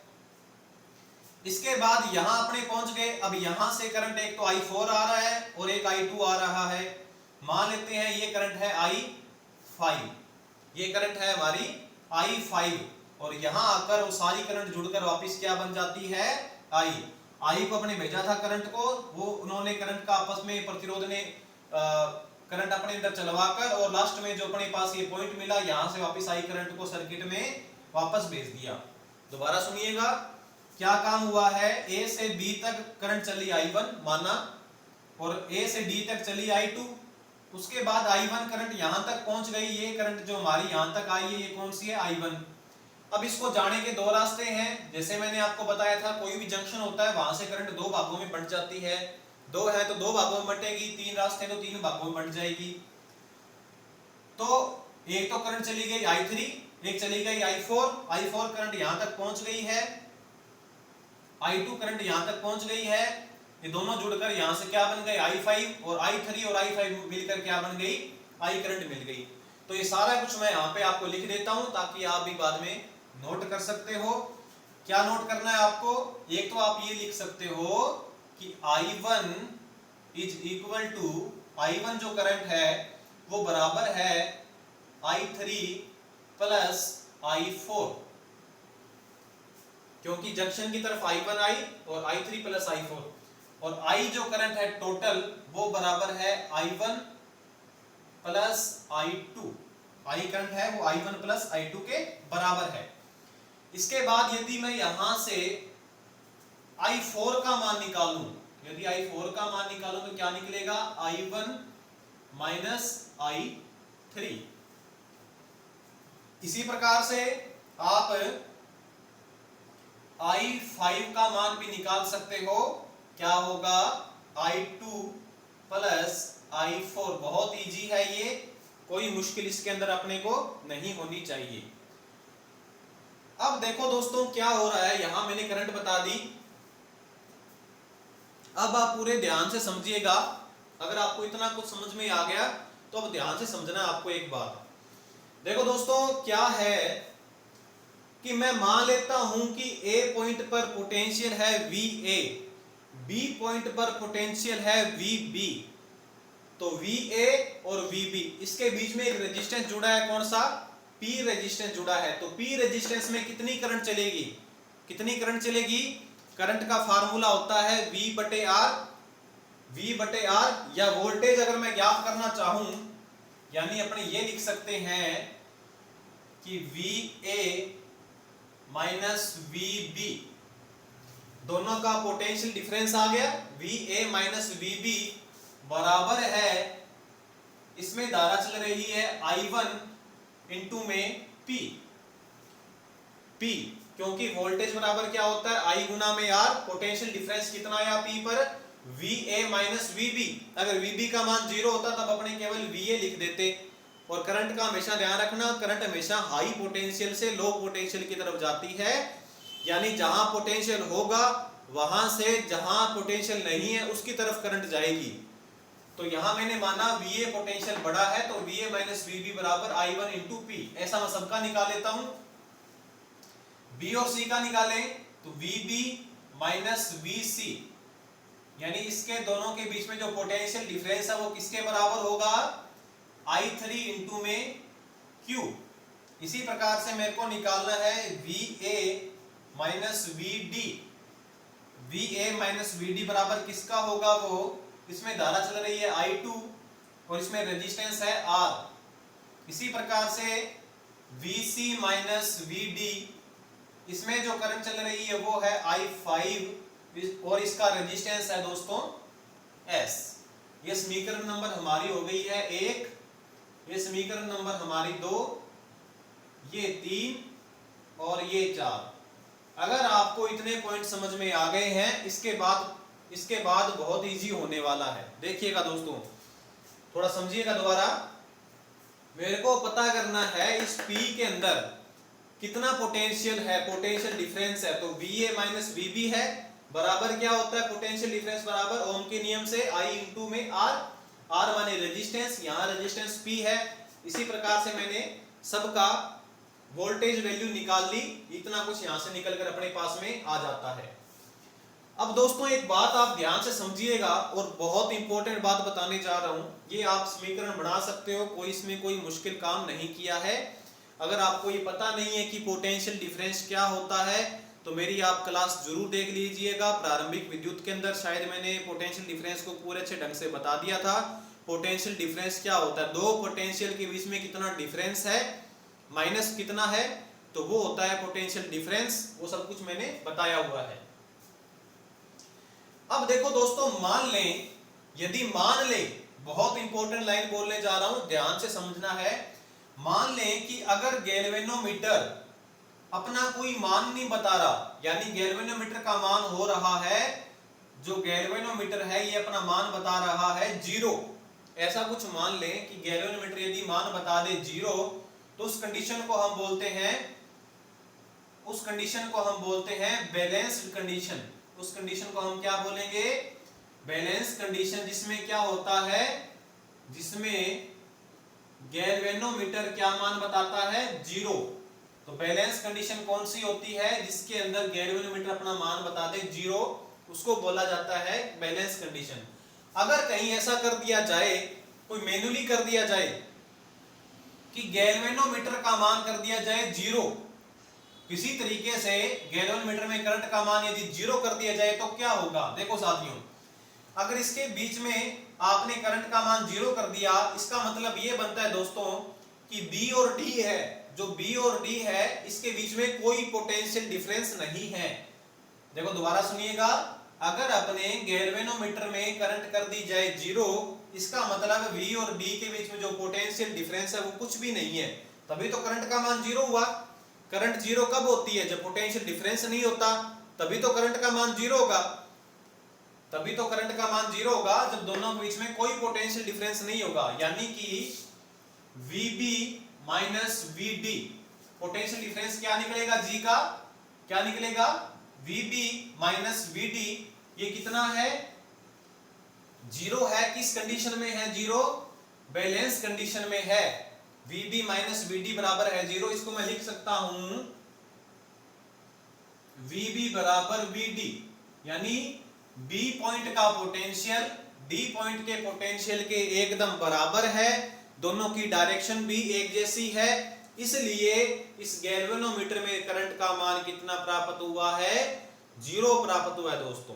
इसके बाद यहां अपने पहुंच गए। अब यहां से करंट एक तो I4 आ रहा है और एक I2 आ रहा है। मान लेते हैं ये करंट है I5, ये करंट है हमारी I5 और यहां आकर वो सारी करंट जुड़कर वापस क्या बन जाती है, I को अपने भेजा था करंट को, वो उन्होंने करंट का आपस में प्रतिरोध ने करंट अपने अंदर चलवाकर और लास्ट में जो अपने पास ये पॉइंट मिला, यहां से वापस I करंट को सर्किट में वापस भेज दिया। दोबारा सुनिएगा क्या काम हुआ है। A से B तक करंट चली I1 माना और A से D तक चली I2। उसके बाद I1 करंट यहां तक पहुंच गई, ये करंट जो हमारी यहां तक आई है ये कौन सी है, I1। अब इसको जाने के दो रास्ते हैं। जैसे मैंने आपको बताया था कोई भी जंक्शन होता है वहां से करंट दो भागों में बंट जाती है, दो है तो दो भागों में बंटेगी, तीन रास्ते तो तीन भागों में बंट जाएगी। तो एक तो करंट चली गई I3, एक चली गई I4 करंट यहां तक पहुंच गई है, I2 करंट यहां तक पहुंच गई है। ये दोनों जुड़कर यहां से क्या बन गए, I5 और I3 और I5 मिलकर क्या बन गई, I करंट मिल गई। तो ये सारा कुछ मैं यहाँ पे आपको लिख देता हूं ताकि आप भी बाद में नोट कर सकते हो। क्या नोट करना है आपको, एक तो आप ये लिख सकते हो कि I1 is equal to, I1 जो करंट है वो बराबर है I3 प्लस I4, क्योंकि जंक्शन की तरफ I1 आई और I3 प्लस I4 और I जो करंट है टोटल वो बराबर है I1 plus I2। I current है वो I1 प्लस I2 के बराबर है। इसके बाद यदि मैं यहां से I4 का मान निकालूं, यदि I4 का मान निकालूं तो क्या निकलेगा, I1 माइनस I3। इसी प्रकार से आप I5 का मान भी निकाल सकते हो, क्या होगा, I2 प्लस I4। बहुत इजी है ये, कोई मुश्किल इसके अंदर अपने को नहीं होनी चाहिए। अब देखो दोस्तों क्या हो रहा है, यहां मैंने करंट बता दी। अब आप पूरे ध्यान से समझिएगा, अगर आपको इतना कुछ समझ में आ गया तो अब ध्यान से समझना आपको एक बात। देखो दोस्तों क्या है कि मैं मान लेता हूं कि A पॉइंट पर पोटेंशियल है VA, B पॉइंट पर पोटेंशियल है VB, तो VA और VB इसके बीच में एक रेजिस्टेंस जुड़ा है, कौन सा, P रेजिस्टेंस जुड़ा है। तो P रेजिस्टेंस में कितनी करंट चलेगी, कितनी करंट चलेगी, करंट का फार्मूला होता है V बटे R, या वोल्टेज अगर मैं ज्ञात करना चाहूं यानी अपने ये लिख सकते हैं कि VA माइनस VB, दोनों का पोटेंशियल डिफरेंस आ गया, VA माइनस VB बराबर है, इसमें धारा चल रही है I1 इंटू में P, क्योंकि वोल्टेज बराबर क्या होता है, I गुना में R, पोटेंशियल डिफरेंस कितना आया P पर, VA माइनस VB। अगर VB का मान 0 होता तब अपने केवल VA लिख देते। और करंट का हमेशा ध्यान रखना, करंट हमेशा हाई पोटेंशियल से लो पोटेंशियल की तरफ जाती है, यानी जहां पोटेंशियल होगा वहां से जहां पोटेंशियल नहीं है उसकी तरफ करंट जाएगी। तो यहां मैंने माना VA पोटेंशियल बड़ा है तो VA माइनस VB बराबर I1 इंटू P। ऐसा मैं सबका निकाल लेता हूं, B और C का निकालें तो VB माइनस VC, यानी इसके दोनों के बीच में जो पोटेंशियल डिफरेंस है वो किसके बराबर होगा, I3 इंटू में Q। इसी प्रकार से मेरे को निकालना है VA minus VD, VA minus VD बराबर किसका होगा, वो इसमें धारा चल रही है I2 और इसमें रेजिस्टेंस है R। इसी प्रकार से VC माइनस VD, इसमें जो करंट चल रही है वो है I5 और इसका रेजिस्टेंस है दोस्तों S। ये समीकरण नंबर हमारी हो गई है 1, ये समीकरण नंबर हमारी 2, ये 3 और ये 4। अगर आपको इतने पॉइंट समझ में आ गए हैं, इसके बाद बहुत इजी होने वाला है। देखिएगा दोस्तों, थोड़ा समझिएगा दोबारा। मेरे को पता करना है इस P के अंदर कितना पोटेंशियल है, पोटेंशियल डिफरेंस है। तो VA माइनस VB है, बराबर क्या होता है पोटेंशियल डिफरेंस, बराबर ओम के नियम से I इंटू में R। R माने रेजिस्टेंस, यहाँ रेजिस्टेंस P है। इसी प्रकार से मैंने सबका वोल्टेज वैल्यू निकाल ली, इतना कुछ यहां से निकलकर अपने पास में आ जाता है। अब दोस्तों एक बात आप ध्यान से समझिएगा, और बहुत इंपॉर्टेंट बात बताने जा रहा हूं। ये आप समीकरण बना सकते हो, कोई इसमें कोई मुश्किल काम नहीं किया है। अगर आपको ये पता नहीं है कि पोटेंशियल डिफरेंस क्या होता है, तो मेरी आप क्लास जरूर देख लीजिएगा। प्रारंभिक विद्युत के अंदर शायद मैंने पोटेंशियल डिफरेंस को पूरे अच्छे ढंग से बता दिया था। पोटेंशियल डिफरेंस क्या होता है, दो पोटेंशियल के बीच में कितना डिफरेंस है, माइनस कितना है, तो वो होता है पोटेंशियल डिफरेंस। वो सब कुछ मैंने बताया हुआ है। अब देखो दोस्तों, मान लें, बहुत इंपॉर्टेंट लाइन बोलने जा रहा हूं, ध्यान से समझना है। मान लें कि अगर गैल्वेनोमीटर अपना कोई मान नहीं बता रहा, यानी गैल्वेनोमीटर का मान हो रहा है, जो गैल्वेनोमीटर है ये अपना मान बता रहा है 0। ऐसा कुछ मान लें कि गैल्वेनोमीटर यदि मान बता दे 0, तो उस कंडीशन को हम बोलते हैं बैलेंस्ड कंडीशन। उस कंडीशन को हम क्या बोलेंगे, बैलेंस कंडीशन, जिसमें क्या होता है, जिसमें गैल्वेनोमीटर क्या मान बताता है 0। तो बैलेंस कंडीशन कौन सी होती है, जिसके अंदर गैल्वेनोमीटर अपना मान बता दे 0, उसको बोला जाता है बैलेंस कंडीशन। अगर कहीं ऐसा कर दिया जाए, कोई मैन्युअली कर दिया जाए कि गैल्वेनोमीटर का मान कर दिया जाए 0, किसी तरीके से गैल्वेनोमीटर में करंट का मान यदि 0 कर दिया जाए, तो क्या होगा। देखो साथियों, अगर इसके बीच में आपने करंट का मान 0 कर दिया, इसका मतलब ये बनता है दोस्तों कि B और D है, जो B और D है, इसके बीच में कोई पोटेंशियल डिफरेंस नहीं है। देखो दोबारा सुनिएगा, अगर अपने गैल्वेनोमीटर में करंट कर दी जाए 0, इसका मतलब V और D के बीच में जो पोटेंशियल डिफरेंस है वो कुछ भी नहीं है, तभी तो करंट का मान 0 हुआ। करंट 0 कब होती है, जब पोटेंशियल डिफरेंस नहीं होता, तभी तो करंट का मान 0 होगा। तभी तो करंट का मान 0 होगा जब दोनों के बीच में कोई पोटेंशियल डिफरेंस नहीं होगा, यानी कि VB minus VD, potential difference क्या निकलेगा, G का क्या निकलेगा, VB माइनस VD। ये कितना है, 0 है। किस कंडीशन में है 0, बैलेंस कंडीशन में है। VB माइनस VD बराबर है 0। इसको मैं लिख सकता हूं VB बराबर VD, यानी B पॉइंट का पोटेंशियल D पॉइंट के पोटेंशियल के एकदम बराबर है, दोनों की डायरेक्शन भी एक जैसी है। इसलिए इस गैल्वेनोमीटर में करंट का मान कितना प्राप्त हुआ है, 0 प्राप्त हुआ है। दोस्तों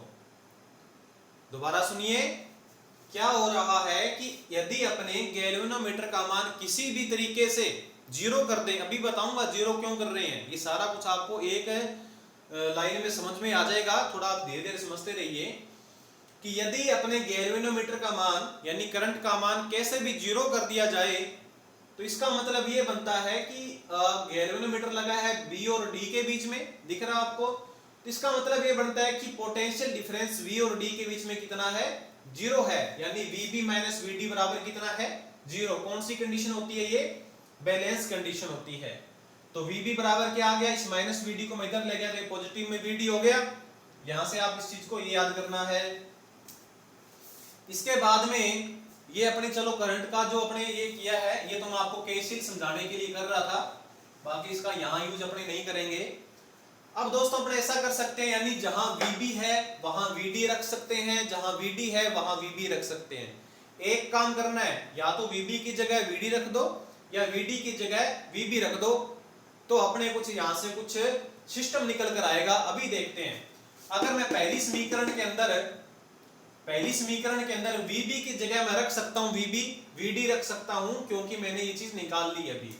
दोबारा सुनिए, क्या हो रहा है कि यदि अपने गैल्वेनोमीटर का मान किसी भी तरीके से 0 कर दे, अभी बताऊंगा 0 क्यों कर रहे हैं, ये सारा कुछ आपको एक लाइन में समझ में आ जाएगा, थोड़ा आप धीरे धीरे समझते रहिए। कि यदि अपने गैल्वेनोमीटर का मान यानी करंट का मान कैसे भी 0 कर दिया जाए, तो इसका मतलब ये बनता है कि गैल्वेनोमीटर लगा है B और D के बीच में, दिख रहा आपको, तो इसका मतलब ये बनता है कि पोटेंशियल डिफरेंस V और D के बीच में कितना है, 0 है, यानी VB माइनस VD बराबर कितना है, 0। कौन सी कंडीशन होती है ये, बैलेंस कंडीशन होती है। तो VB बराबर क्या आ गया, इस माइनस VD को मैं इधर ले गया तो पॉजिटिव में VD हो गया। यहां से आप इस चीज को ये याद करना है। इसके बाद में ये अपने चलो करंट का जो अपने ये किया है, ये तो मैं आपको केसीएल समझाने के लिए कर रहा था, बाकी इसका यहां यूज अपने नहीं करेंगे। अब दोस्तों अपने ऐसा कर सकते हैं, यानी जहां VB है वहां VD रख सकते हैं, जहां VD है वहां VB रख सकते हैं। एक काम करना है, या तो VB की जगह VD रख दो या VD की जगह VB रख दो, तो अपने कुछ यहां से कुछ सिस्टम निकल कर आएगा। अभी देखते हैं, अगर मैं पहली समीकरण के अंदर VB की जगह मैं रख सकता हूं VB, VD रख सकता हूं, क्योंकि मैंने ये चीज निकाल ली अभी।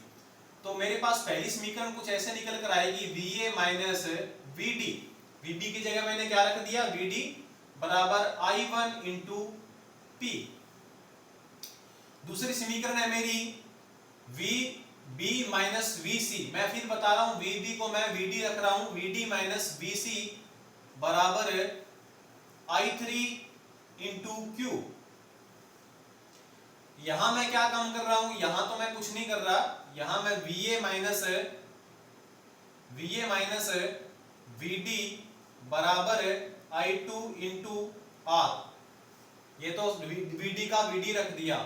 तो मेरे पास पहली समीकरण कुछ ऐसे निकल कर आएगी, VA माइनस VD। VB की जगह मैंने क्या रख दिया, VD बराबर I1 इंटू P। दूसरी समीकरण है मेरी V माइनस VC, मैं फिर बता रहा हूं VB को मैं VD रख रहा हूं, VD माइनस VC बराबर I3 इंटू Q। यहां मैं क्या काम कर रहा हूं, यहां तो मैं कुछ नहीं कर रहा, यहां मैं VA माइनस VD बराबर I2 इंटू R, ये तो VD का VD रख दिया।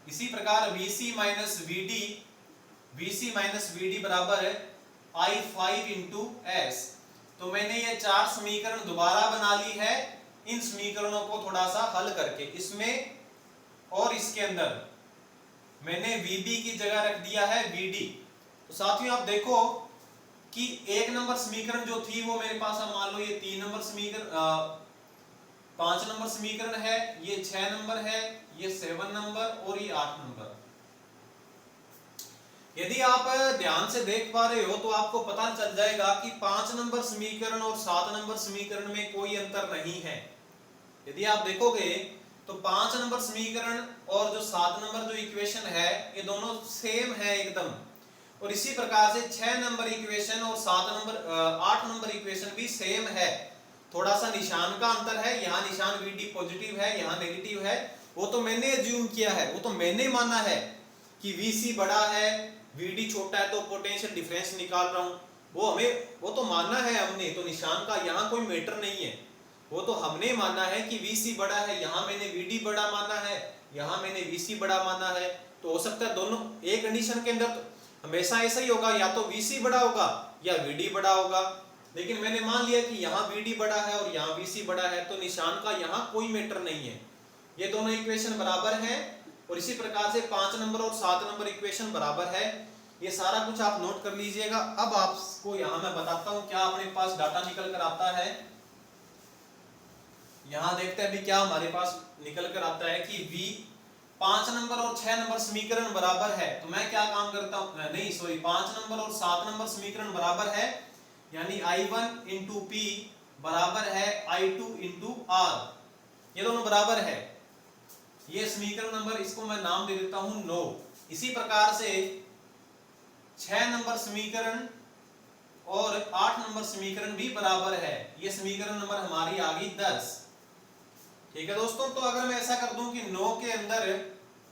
इसी प्रकार VC माइनस VD बराबर I5 इंटू S। तो मैंने ये चार समीकरण दोबारा बना ली है, इन समीकरणों को थोड़ा सा हल करके, इसमें और इसके अंदर मैंने VB की जगह रख दिया है VD। तो साथियों आप देखो कि 1 नंबर समीकरण जो थी वो मेरे पास, अब मान लो ये 3 नंबर समीकरण, 5 नंबर समीकरण है, ये 6 नंबर है, ये 7 नंबर और ये 8 नंबर। यदि आप ध्यान से देख पा रहे हो तो आपको पता चल जाएगा कि 5 नंबर समीकरण और 7 नंबर समीकरण में कोई अंतर नहीं है। यदि आप देखोगे तो 5 नंबर समीकरण और जो 7 नंबर जो इक्वेशन है ये दोनों सेम है एकदम। और इसी प्रकार से 6 नंबर इक्वेशन और 8 नंबर इक्वेशन भी सेम है, थोड़ा सा निशान का अंतर है, यहाँ निशान VD पॉजिटिव है, यहाँ नेगेटिव है। वो तो मैंने अज्यूम किया है, वो तो मैंने माना है कि VC बड़ा है VD छोटा है तो पोटेंशियल डिफरेंस निकाल रहा हूं, वो तो मानना है हमने, तो निशान का यहाँ कोई मैटर नहीं है। वो तो हमने माना है कि VC बड़ा है, यहाँ मैंने VD बड़ा माना है, यहाँ मैंने VC बड़ा माना है। तो हो सकता है दोनों एक कंडीशन के अंदर तो हमेशा ऐसा ही होगा, या तो VC बड़ा होगा या VD बड़ा होगा, लेकिन मैंने मान लिया कि यहाँ VD बड़ा है और यहाँ VC बड़ा है, तो निशान का यहाँ कोई मैटर नहीं है, ये दोनों इक्वेशन बराबर हैं। और इसी प्रकार से 5 नंबर और 7 नंबर इक्वेशन बराबर है। ये सारा कुछ आप नोट कर लीजिएगा। अब आपको यहाँ मैं बताता हूँ क्या अपने पास डाटा निकल कर आता है। यहाँ देखते हैं अभी क्या हमारे पास निकल कर आता है कि 5 नंबर और 6 नंबर समीकरण बराबर है, तो मैं क्या काम करता हूँ, नहीं सॉरी, 5 नंबर और 7 नंबर समीकरण बराबर है, यानी I1 इंटू P बराबर है I2 इंटू R, ये दोनों बराबर है। ये समीकरण नंबर, इसको मैं नाम दे देता हूं 9। इसी प्रकार से 6 नंबर समीकरण और 8 नंबर समीकरण भी बराबर है, ये समीकरण नंबर हमारी आ गई 10। ठीक है दोस्तों, तो अगर मैं ऐसा कर दूं कि 9 के अंदर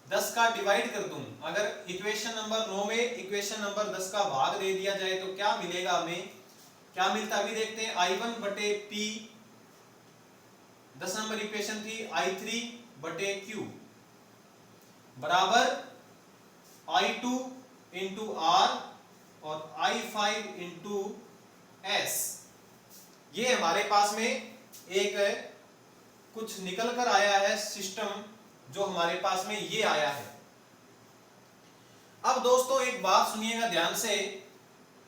10 का डिवाइड कर दूं, अगर इक्वेशन नंबर 9 में इक्वेशन नंबर 10 का भाग दे दिया जाए तो क्या मिलेगा हमें, क्या मिलता अभी देखते हैं। I1 बटे P 10 नंबर इक्वेशन थी, I3 बटे Q बराबर I2 इंटू R और I5 इंटू S। ये हमारे पास में एक कुछ निकल कर आया है सिस्टम, जो हमारे पास में ये आया है। अब दोस्तों एक बात सुनिएगा ध्यान से,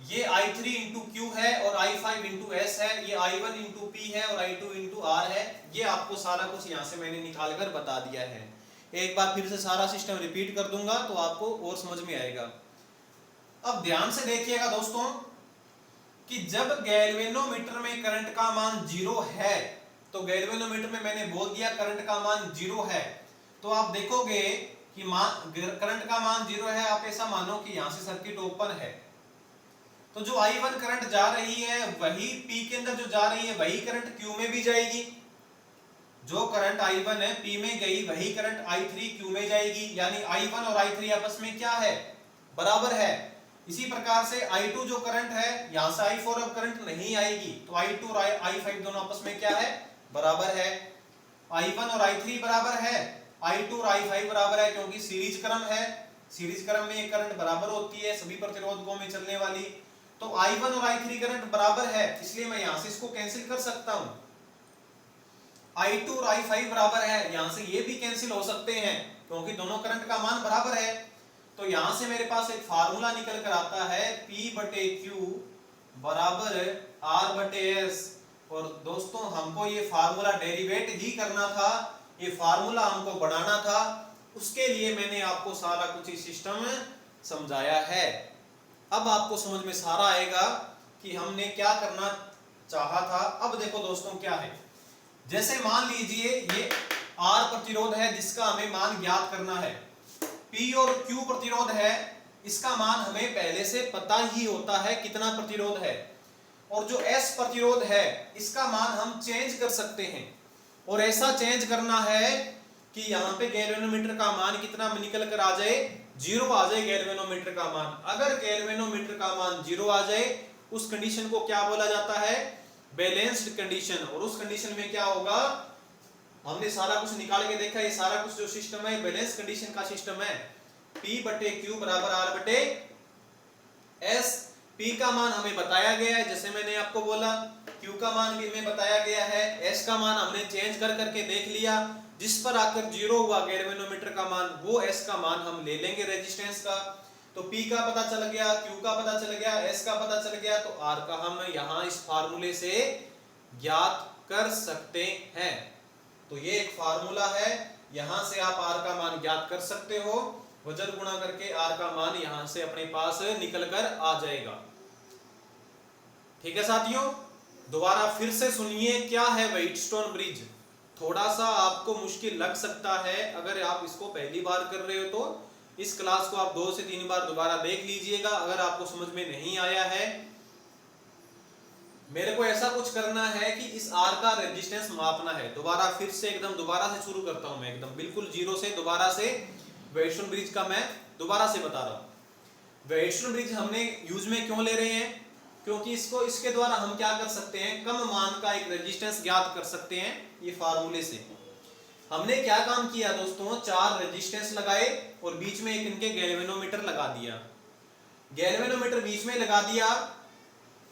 ये I3 इंटू Q है और I5 इंटू S है, ये I1 इंटू P है और I2 इंटू R है। ये आपको सारा कुछ यहाँ से मैंने निकाल कर बता दिया है। एक बार फिर से सारा सिस्टम रिपीट कर दूंगा तो आपको और समझ में आएगा। अब ध्यान से देखिएगा दोस्तों कि जब गैल्वेनोमीटर में करंट का मान 0 है, तो गैल्वेनोमीटर में मैंने बोल दिया करंट का मान 0 है, तो आप देखोगे कि करंट का मान 0 है, आप ऐसा मानो कि यहां से सर्किट ओपन है, तो जो I1 करंट जा रही है वही P के अंदर जो जा रही है वही करंट Q में भी जाएगी। जो करंट I1 है P में गई वही करंट I3 Q में जाएगी, यानी I1 और I3 आपस में क्या है, बराबर है। इसी प्रकार से I2 जो करंट है, यहां से I4 अब करंट नहीं आएगी, तो I2 और I5 दोनों आपस में क्या है, बराबर है। I1 और I3 बराबर है, I2 और I5 बराबर है, क्योंकि सीरीज क्रम है, सीरीज क्रम में ये करंट बराबर होती है सभी प्रतिरोधकों में चलने वाली। तो I1 और I3 करंट बराबर है, इसलिए मैं यहां से इसको कैंसिल कर सकता हूं। I2 और I5 बराबर है, यहां से ये भी कैंसिल हो सकते हैं क्योंकि दोनों करंट का मान बराबर है। तो यहां से मेरे पास एक फार्मूला निकल कर आता है P बटे Q बराबर R बटे S। और दोस्तों हमको ये फार्मूला डेरिवेट ही करना था, ये फार्मूला हमको बढ़ाना था, उसके लिए मैंने आपको सारा कुछ सिस्टम समझाया है। अब आपको समझ में सारा आएगा कि हमने क्या करना चाहा था। अब देखो दोस्तों क्या है, जैसे मान लीजिए ये R प्रतिरोध है जिसका हमें मान ज्ञात करना है, P और Q प्रतिरोध है इसका मान हमें पहले से पता ही होता है कितना प्रतिरोध है, और जो S प्रतिरोध है इसका मान हम चेंज कर सकते हैं, और ऐसा चेंज करना है कि यहाँ पे गैल्वेनोमीटर का मान कितना निकल कर आ जाए, 0 आ जाए गैल्वेनोमीटर का मान। अगर गैल्वेनोमीटर का मान 0 आ जाए उस कंडीशन को क्या बोला जाता है, बैलेंस्ड कंडीशन। और उस कंडीशन में क्या होगा, हमने सारा कुछ निकाल के देखा, ये सारा कुछ जो सिस्टम है बैलेंस कंडीशन का सिस्टम है। P बटे Q बराबर R बटे S। P का मान हमें बताया गया है, जैसे मैंने आपको बोला, Q का मान भी हमें बताया गया है, S का मान हमने चेंज कर करके देख लिया, जिस पर आकर 0 हुआ गैल्वेनोमीटर का मान, वो S का मान हम ले लेंगे रेजिस्टेंस का। तो P का पता चल गया, Q का पता चल गया, S का पता चल गया, तो R का हम यहाँ इस फार्मूले से ज्ञात कर सकते हैं। तो ये एक फार्मूला है, यहां से आप R का मान ज्ञात कर सकते हो, वजन गुणा करके R का मान यहां से अपने पास निकल कर आ जाएगा। ठीक है साथियों, दोबारा फिर से सुनिए क्या है व्हाइटस्टोन ब्रिज। थोड़ा सा आपको मुश्किल लग सकता है, अगर आप इसको पहली बार कर रहे हो तो इस क्लास को आप 2 से 3 बार दोबारा देख लीजिएगा। अगर आपको समझ में नहीं आया है, मेरे को ऐसा कुछ करना है कि इस R का रेजिस्टेंस मापना है। दोबारा फिर से एकदम दोबारा से शुरू करता हूं मैं, एकदम बिल्कुल 0 से दोबारा से व्हाइटस्टोन ब्रिज का मैं दोबारा से बता रहा हूं। व्हाइटस्टोन ब्रिज हमने यूज में क्यों ले रहे हैं, क्योंकि इसके द्वारा हम क्या कर सकते हैं, कम मान का एक रेजिस्टेंस ज्ञात कर सकते हैं ये फार्मूले से। हमने क्या काम किया दोस्तों, 4 रेजिस्टेंस लगाए और बीच में एक इनके गैल्वेनोमीटर लगा दिया। गैल्वेनोमीटर बीच में लगा दिया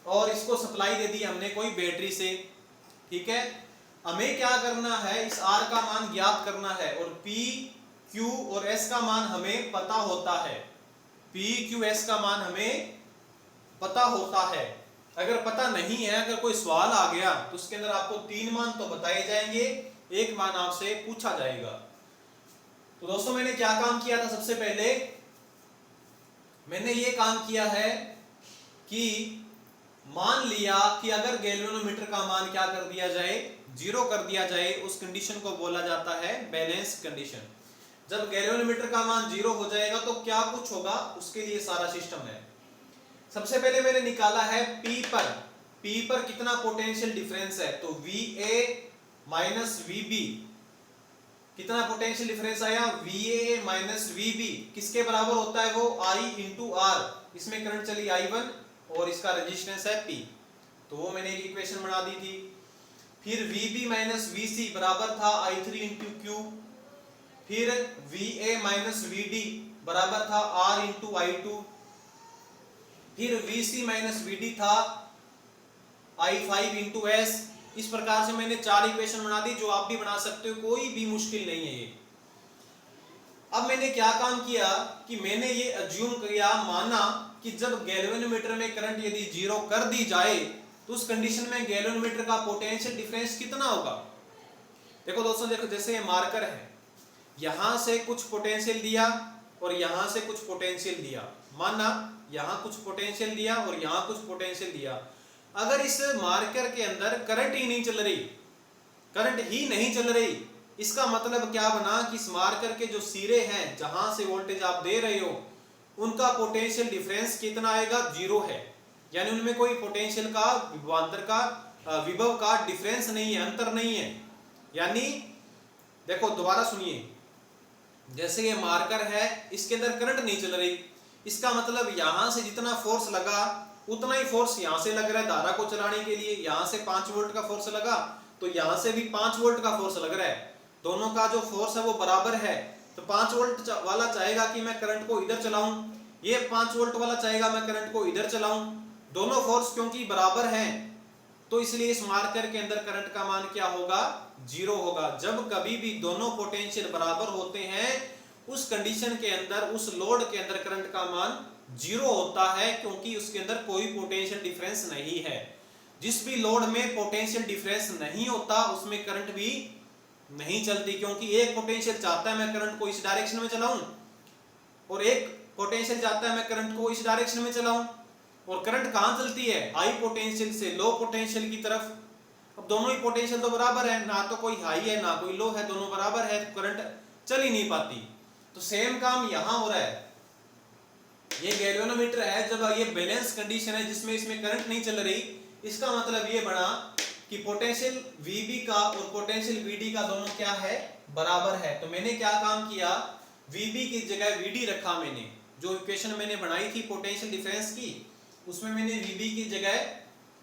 और इसको सप्लाई दे दी हमने कोई बैटरी से। ठीक है, हमें क्या करना है, इस R का मान ज्ञात करना है, और P, Q और S का मान हमें पता होता है। P, Q, S का मान हमें पता होता है। अगर पता नहीं है, अगर कोई सवाल आ गया तो उसके अंदर आपको 3 मान तो बताए जाएंगे, एक मान आपसे पूछा जाएगा। तो दोस्तों मैंने क्या काम किया था, सबसे पहले मैंने ये काम किया है कि मान लिया कि अगर गैल्वेनोमीटर का मान क्या कर दिया जाए, 0 कर दिया जाए, उस कंडीशन को बोला जाता है बैलेंस कंडीशन। जब गैल्वेनोमीटर का मान 0 हो जाएगा तो क्या कुछ होगा, उसके लिए सारा सिस्टम है। सबसे पहले मैंने निकाला है P पर कितना पोटेंशियल डिफरेंस है, तो VA माइनस VB, कितना पोटेंशियल डिफरेंस आया, VA माइनस VB किसके बराबर होता है, वो I इंटू R। इसमें करंट चली I1 और इसका रेजिस्टेंस है P, तो वो मैंने एक इक्वेशन बना दी थी। फिर VB माइनस VC बराबर था I3 इंटू Q, फिर VA माइनस VD बराबर था R इंटू I2, फिर VC माइनस VD था I5 इंटू S। इस प्रकार से मैंने 4 इक्वेशन बना दी, जो आप भी बना सकते हो, कोई भी मुश्किल नहीं है ये। अब मैंने क्या काम किया कि मैंने ये अज्यूम किया, माना कि जब गैल्वेनोमीटर में करंट यदि 0 कर दी जाए तो उस कंडीशन में गैल्वेनोमीटर का पोटेंशियल डिफरेंस कितना होगा। देखो दोस्तों, देखो जैसे ये मार्कर है, यहां से कुछ पोटेंशियल दिया और यहां से कुछ पोटेंशियल दिया, माना यहां कुछ पोटेंशियल दिया और यहां कुछ पोटेंशियल दिया। अगर इस मार्कर के अंदर करंट ही नहीं चल रही, इसका मतलब क्या बना कि इस मार्कर के जो सिरे हैं, जहां से वोल्टेज आप दे रहे हो, उनका पोटेंशियल डिफरेंस कितना आएगा, 0 है। यानी उनमें कोई पोटेंशियल का विभवांतर का विभव का डिफरेंस नहीं है, अंतर नहीं है। यानी देखो दोबारा सुनिए, जैसे ये मार्कर है, इसके अंदर करंट नहीं चल रही, इसका मतलब यहां से जितना फोर्स लगा उतना ही फोर्स यहां से लग रहा है धारा को चलाने के लिए। यहां से 5 वोल्ट का फोर्स लगा तो यहां से भी 5 वोल्ट का फोर्स लग रहा है, दोनों का जो फोर्स है वो बराबर है। तो 5 वोल्ट वाला चाहेगा कि मैं करंट को इधर चलाऊं, ये 5 वोल्ट वाला चाहेगा मैं करंट को इधर चलाऊं, दोनों फोर्स क्योंकि बराबर हैं, तो इसलिए इस मार्कर के अंदर करंट का मान क्या होगा, 0 होगा। जब कभी भी दोनों पोटेंशियल बराबर होते हैं, उस कंडीशन के अंदर, उस लोड के अंदर करंट का मान 0 होता है, क्योंकि उसके अंदर कोई पोटेंशियल डिफरेंस नहीं है। जिस भी लोड में पोटेंशियल डिफरेंस नहीं होता उसमें करंट भी नहीं चलती, क्योंकि एक पोटेंशियल चाहता है मैं करंट को इस डायरेक्शन में चलाऊं और एक पोटेंशियल चाहता है मैं करंट को इस डायरेक्शन में चलाऊं। और करंट कहां चलती है, हाई पोटेंशियल से लो पोटेंशियल की तरफ। अब दोनों ही पोटेंशियल तो बराबर है, ना तो कोई हाई है ना कोई लो है, दोनों बराबर है, तो करंट चल ही नहीं पाती। तो सेम काम यहां हो रहा है। ये गैल्वेनोमीटर है, जब ये बैलेंस कंडीशन है जिसमें इसमें करंट नहीं चल रही, इसका मतलब ये बना कि पोटेंशियल VB का और पोटेंशियल VD का दोनों क्या है, बराबर है। तो मैंने क्या काम किया, VB की जगह VD रखा। मैंने जो इक्वेशन मैंने बनाई थी पोटेंशियल डिफरेंस की, उसमें मैंने VB की जगह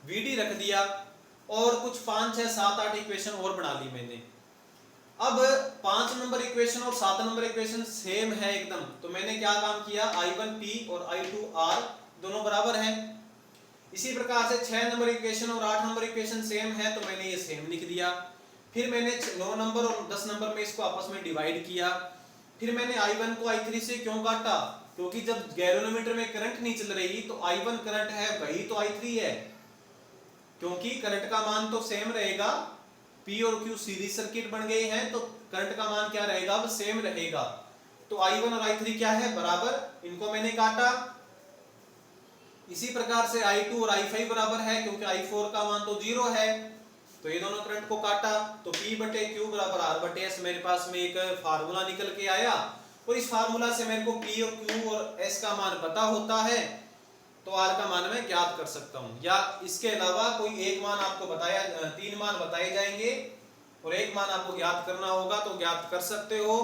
VD रख दिया और कुछ 5, 6, 7, 8 इक्वेशन और बना ली मैंने। अब 5 नंबर इक्वेशन और 7 नंबर इक्वेशन सेम है एकदम, तो मैंने क्या काम किया, I1P और I2R दोनों बराबर हैं। इसी प्रकार से 6 नंबर इक्वेशन और 8 नंबर इक्वेशन सेम है, तो मैंने ये सेम लिख दिया। फिर मैंने 9 नंबर और 10 नंबर में इसको आपस में डिवाइड किया। फिर मैंने I1 को I3 से क्यों काटा, क्योंकि जब गैल्वेनोमीटर में करंट नहीं चल रही तो I1 करंट है, वही तो I3 है, क्योंकि करंट का मान तो सेम रहेगा। P और Q सीरीज सर्किट बन गए हैं, तो करंट का मान क्या रहेगा, वो सेम रहेगा। तो I1 और I3 क्या है, बराबर, इनको मैंने काटा। इसी प्रकार से I2 और I5 बराबर है, क्योंकि I4 का मान तो 0 है, तो ये दोनों करंट को काटा। तो P बटे Q बराबर R बटे S मेरे पास में एक फार्मूला निकल के आया, और इस फार्मूला से मेरे को P और Q और S का मान पता होता है, तो R का मान मैं ज्ञात कर सकता हूं। या इसके अलावा कोई एक मान आपको बताया, 3 मान बताए जाएंगे और एक मान आपको ज्ञात करना होगा, तो ज्ञात कर सकते हो।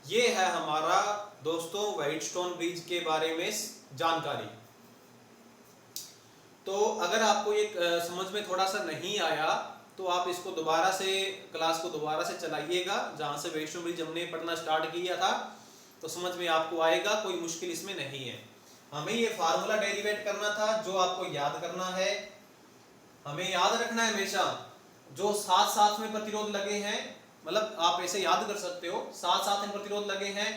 ये है हमारा दोस्तों व्हाइटस्टोन ब्रिज के बारे में जानकारी। तो अगर आपको ये समझ में थोड़ा सा नहीं आया तो आप इसको दोबारा से, क्लास को दोबारा से चलाइएगा, जहां से व्हाइटस्टोन ब्रिज हमने पढ़ना स्टार्ट किया था, तो समझ में आपको आएगा, कोई मुश्किल इसमें नहीं है। हमें ये फार्मूला डेरिवेट करना था, जो आपको याद करना है, हमें याद रखना है हमेशा, जो साथ साथ में प्रतिरोध लगे हैं, मतलब आप ऐसे याद कर सकते हो, साथ साथ में प्रतिरोध लगे हैं,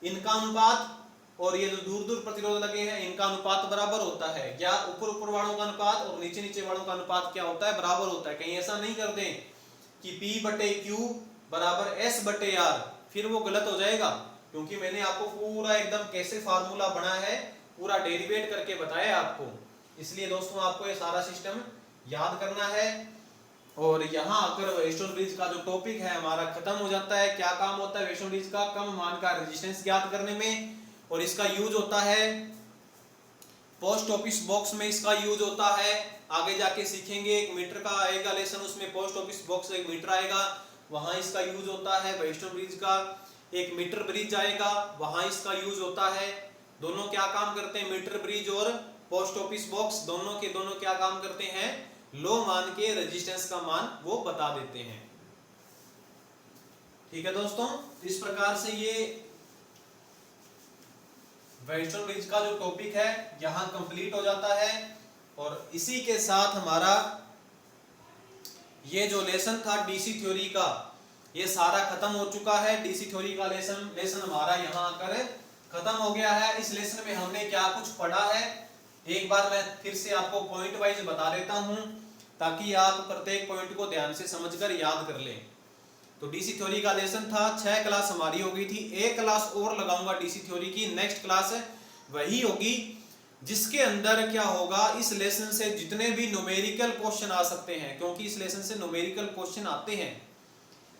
इनका अनुपात और ये जो दूर दूर प्रतिरोध लगे हैं इनका अनुपात बराबर होता है, या ऊपर ऊपर वालों का अनुपात और नीचे नीचे वालों का अनुपात क्या होता है, बराबर होता है। कहीं ऐसा नहीं कर दें कि P बटे Q बराबर S बटे R, फिर वो गलत हो जाएगा, क्योंकि मैंने आपको पूरा एकदम कैसे फार्मूला बना है पूरा डेरिवेट करके बताया आपको। इसलिए दोस्तों आपको ये सारा सिस्टम याद करना है। और यहाँ आकर व्हाइटस्टोन ब्रिज का जो टॉपिक है हमारा खत्म हो जाता है। क्या काम होता है व्हाइटस्टोन ब्रिज का, कम मान का रेजिस्टेंस ज्ञात करने में, और इसका यूज होता है पोस्ट ऑफिस बॉक्स में, इसका यूज होता है। आगे जाके सीखेंगे, एक मीटर का आएगा लेसन, उसमें पोस्ट ऑफिस बॉक्स एक मीटर आएगा, वहां इसका यूज होता है। व्हाइटस्टोन ब्रिज का एक मीटर ब्रिज आएगा, वहां इसका यूज होता है। दोनों क्या काम करते हैं, मीटर ब्रिज और पोस्ट ऑफिस बॉक्स दोनों के दोनों क्या काम करते हैं, लो मान के रेजिस्टेंस का मान वो बता देते हैं। ठीक है दोस्तों, इस प्रकार से ये व्हाइटस्टोन ब्रिज का जो टॉपिक है यहां कंप्लीट हो जाता है। और इसी के साथ हमारा ये जो लेसन था डीसी थ्योरी का, ये सारा खत्म हो चुका है। डीसी थ्योरी का लेसन हमारा यहाँ आकर खत्म हो गया है। इस लेसन में हमने क्या कुछ पढ़ा है, एक बार मैं फिर से आपको पॉइंट वाइज बता देता हूं, ताकि आप प्रत्येक पॉइंट को ध्यान से समझकर याद कर लें। तो डीसी थ्योरी का लेसन था, 6 क्लास हमारी हो गई थी, एक क्लास और लगाऊंगा डीसी थ्योरी की, नेक्स्ट क्लास वही होगी जिसके अंदर क्या होगा, इस लेसन से जितने भी न्यूमेरिकल क्वेश्चन आ सकते हैं, क्योंकि इस लेसन से न्यूमेरिकल क्वेश्चन आते हैं,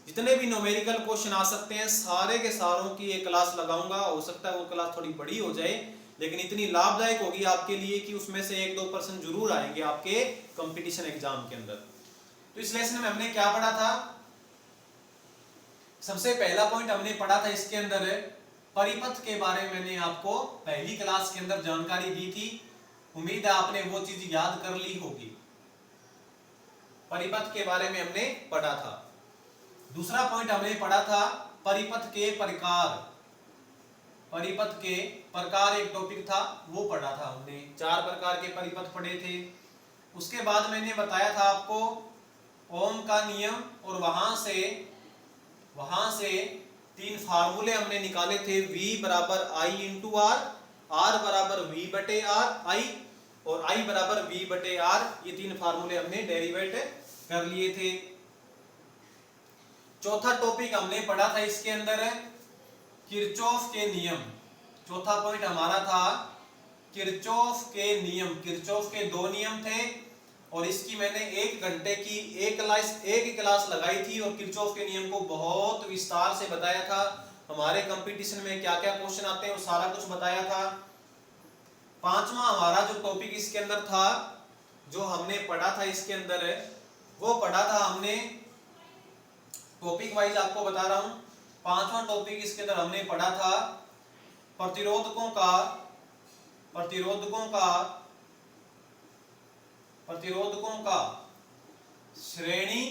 जितने भी न्यूमेरिकल क्वेश्चन आ सकते हैं सारे के सारों की एक क्लास लगाऊंगा। हो सकता है वो क्लास थोड़ी बड़ी हो जाए, लेकिन इतनी लाभदायक होगी आपके लिए कि उसमें से 1-2% जरूर आएंगे आपके कंपटीशन एग्जाम के अंदर। तो इस लेसन में हमने क्या पढ़ा था, सबसे पहला पॉइंट हमने पढ़ा था इसके अंदर परिपथ के बारे में। मैंने आपको पहली क्लास के अंदर जानकारी दी थी, उम्मीद है आपने वो चीज याद कर ली होगी। परिपथ के बारे में हमने पढ़ा था। दूसरा पॉइंट हमने पढ़ा था परिपथ के प्रकार। परिपथ के प्रकार एक टॉपिक था, वो पढ़ा था हमने, 4 प्रकार के परिपथ पढ़े थे। उसके बाद मैंने बताया था आपको ओम का नियम, और वहां से 3 फार्मूले हमने निकाले थे, V बराबर I इंटू R, R बराबर V बटे R I, और I बराबर V बटे R। ये 3 फार्मूले हमने डेरिवेट कर लिए थे। चौथा टॉपिक हमने पढ़ा था इसके अंदर किरचॉफ के नियम। चौथा पॉइंट हमारा था किरचॉफ के नियम। किरचॉफ के 2 नियम थे, और इसकी मैंने 1 घंटे की एक क्लास लगाई थी, और किरचॉफ के नियम को बहुत विस्तार से बताया था। हमारे कंपटीशन में क्या क्या क्वेश्चन आते हैं वो सारा कुछ बताया था। पांचवा हमारा जो टॉपिक इसके अंदर था, जो हमने पढ़ा था इसके अंदर, वो पढ़ा था हमने टॉपिक वाइज आपको बता रहा हूं। पांचवा टॉपिक इसके अंदर हमने पढ़ा था प्रतिरोधकों का श्रेणी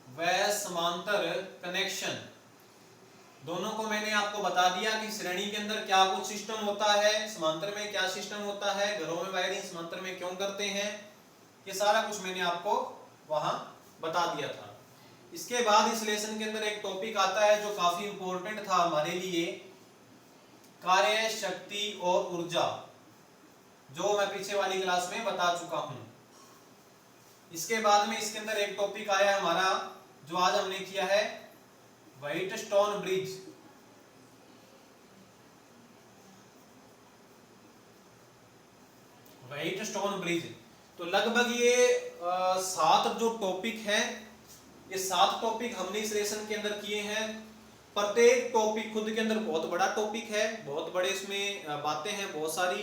व समांतर कनेक्शन। दोनों को मैंने आपको बता दिया कि श्रेणी के अंदर क्या कुछ सिस्टम होता है, समांतर में क्या सिस्टम होता है, घरों में वायरिंग समांतर में क्यों करते हैं, ये सारा कुछ मैंने आपको वहां बता दिया था। इसके बाद इस लेसन के अंदर एक टॉपिक आता है जो काफी इंपॉर्टेंट था हमारे लिए, कार्य शक्ति और ऊर्जा, जो मैं पीछे वाली क्लास में बता चुका हूं। इसके बाद में इसके अंदर एक टॉपिक आया हमारा जो आज हमने किया है, व्हाइटस्टोन ब्रिज। व्हाइटस्टोन ब्रिज, तो लगभग ये 7 जो टॉपिक है, ये 7 टॉपिक हमने इस लेसन के अंदर किए हैं। प्रत्येक टॉपिक खुद के अंदर बहुत बड़ा टॉपिक है, बहुत बड़े इसमें बातें हैं बहुत सारी,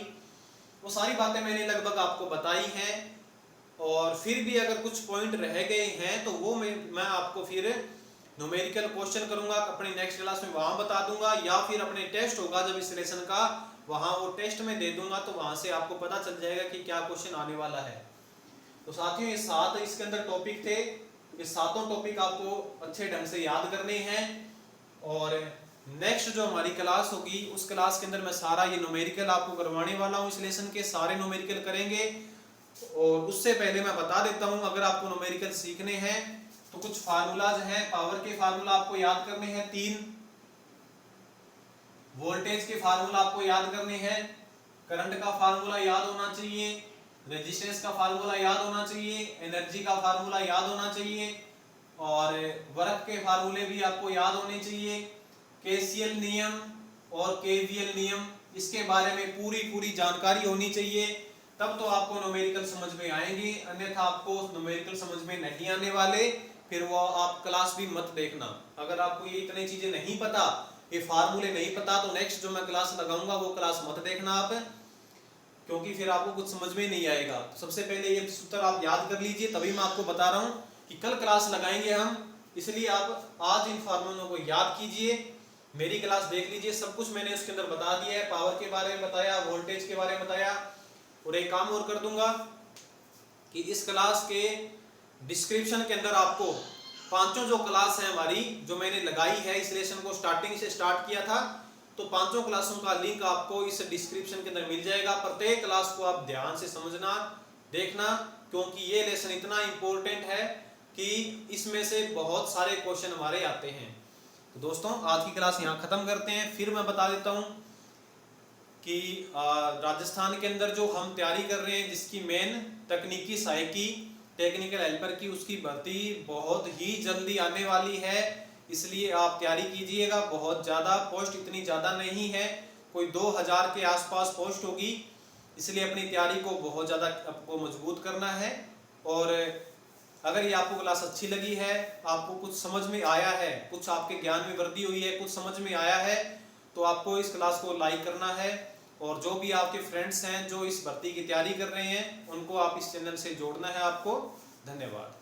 वो सारी बातें मैंने लगभग आपको बताई हैं। और फिर भी अगर कुछ पॉइंट रह गए हैं तो वो मैं आपको फिर न्यूमेरिकल क्वेश्चन करूंगा अपनी नेक्स्ट क्लास में, वहां बता दूंगा, या फिर अपने टेस्ट होगा जब इस लेसन का, वहां वो टेस्ट में दे दूंगा, तो वहां से आपको पता चल जाएगा कि क्या क्वेश्चन आने वाला है। तो साथियों ये 7 इसके अंदर टॉपिक थे, ये सातों टॉपिक आपको अच्छे ढंग से याद करने हैं। और नेक्स्ट जो हमारी क्लास होगी उस क्लास के अंदर मैं सारा ये न्यूमेरिकल आपको करवाने वाला हूँ। इस लेसन के सारे न्यूमेरिकल करेंगे। और उससे पहले मैं बता देता हूँ, अगर आपको न्यूमेरिकल सीखने हैं तो कुछ फार्मूलाज हैं। पावर के फार्मूला आपको याद करने हैं 3, वोल्टेज के फार्मूला आपको याद करने हैं, करंट का फार्मूला याद होना चाहिए, रेजिस्टेंस का फार्मूला याद होना चाहिए, एनर्जी का फार्मूला याद होना चाहिए, और वर्क के फार्मूले भी आपको याद होने चाहिए, केसीएल नियम और केवीएल नियम, इसके बारे में पूरी जानकारी होनी चाहिए, तब तो आपको न्यूमेरिकल समझ में आएंगे। अन्यथा आपको न्यूमेरिकल समझ में नहीं आने वाले, फिर वो आप क्लास भी मत देखना। अगर आपको ये इतनी चीजें नहीं पता, ये फार्मूले नहीं पता, तो नेक्स्ट जो मैं क्लास लगाऊंगा वो क्लास मत देखना आप, क्योंकि फिर आपको कुछ समझ में नहीं आएगा। सबसे पहले ये सूत्र आप याद कर लीजिए, तभी मैं आपको बता रहा हूँ कि कल क्लास लगाएंगे हम, इसलिए आप आज इन फार्मूलों को याद कीजिए, मेरी क्लास देख लीजिए। सब कुछ मैंने उसके अंदर बता दिया है, पावर के बारे में बताया, वोल्टेज के बारे में बताया। और एक काम और कर दूंगा कि इस क्लास के डिस्क्रिप्शन के अंदर आपको पांचों जो क्लास है हमारी, जो मैंने लगाई है, इस लेसन को स्टार्टिंग से स्टार्ट किया था, तो पांचों क्लासों का लिंक आपको इस डिस्क्रिप्शन के अंदर मिल जाएगा। प्रत्येक क्लास को आप ध्यान से समझना, देखना, क्योंकि ये लेसन इतना इंपॉर्टेंट है कि इसमें से बहुत सारे क्वेश्चन हमारे आते हैं। तो दोस्तों आज की क्लास यहाँ खत्म करते हैं। फिर मैं बता देता हूँ कि राजस्थान के अंदर जो हम तैयारी कर रहे हैं, जिसकी मेन तकनीकी सहायकी टेक्निकल हेल्पर की, उसकी भर्ती बहुत ही जल्दी आने वाली है, इसलिए आप तैयारी कीजिएगा। बहुत ज़्यादा पोस्ट, इतनी ज़्यादा नहीं है, कोई 2000 के आसपास पोस्ट होगी, इसलिए अपनी तैयारी को बहुत ज़्यादा आपको मजबूत करना है। और अगर ये आपको क्लास अच्छी लगी है, आपको कुछ समझ में आया है, कुछ आपके ज्ञान में वृद्धि हुई है, कुछ समझ में आया है, तो आपको इस क्लास को लाइक करना है। और जो भी आपके फ्रेंड्स हैं जो इस भर्ती की तैयारी कर रहे हैं, उनको आप इस चैनल से जोड़ना है आपको। धन्यवाद।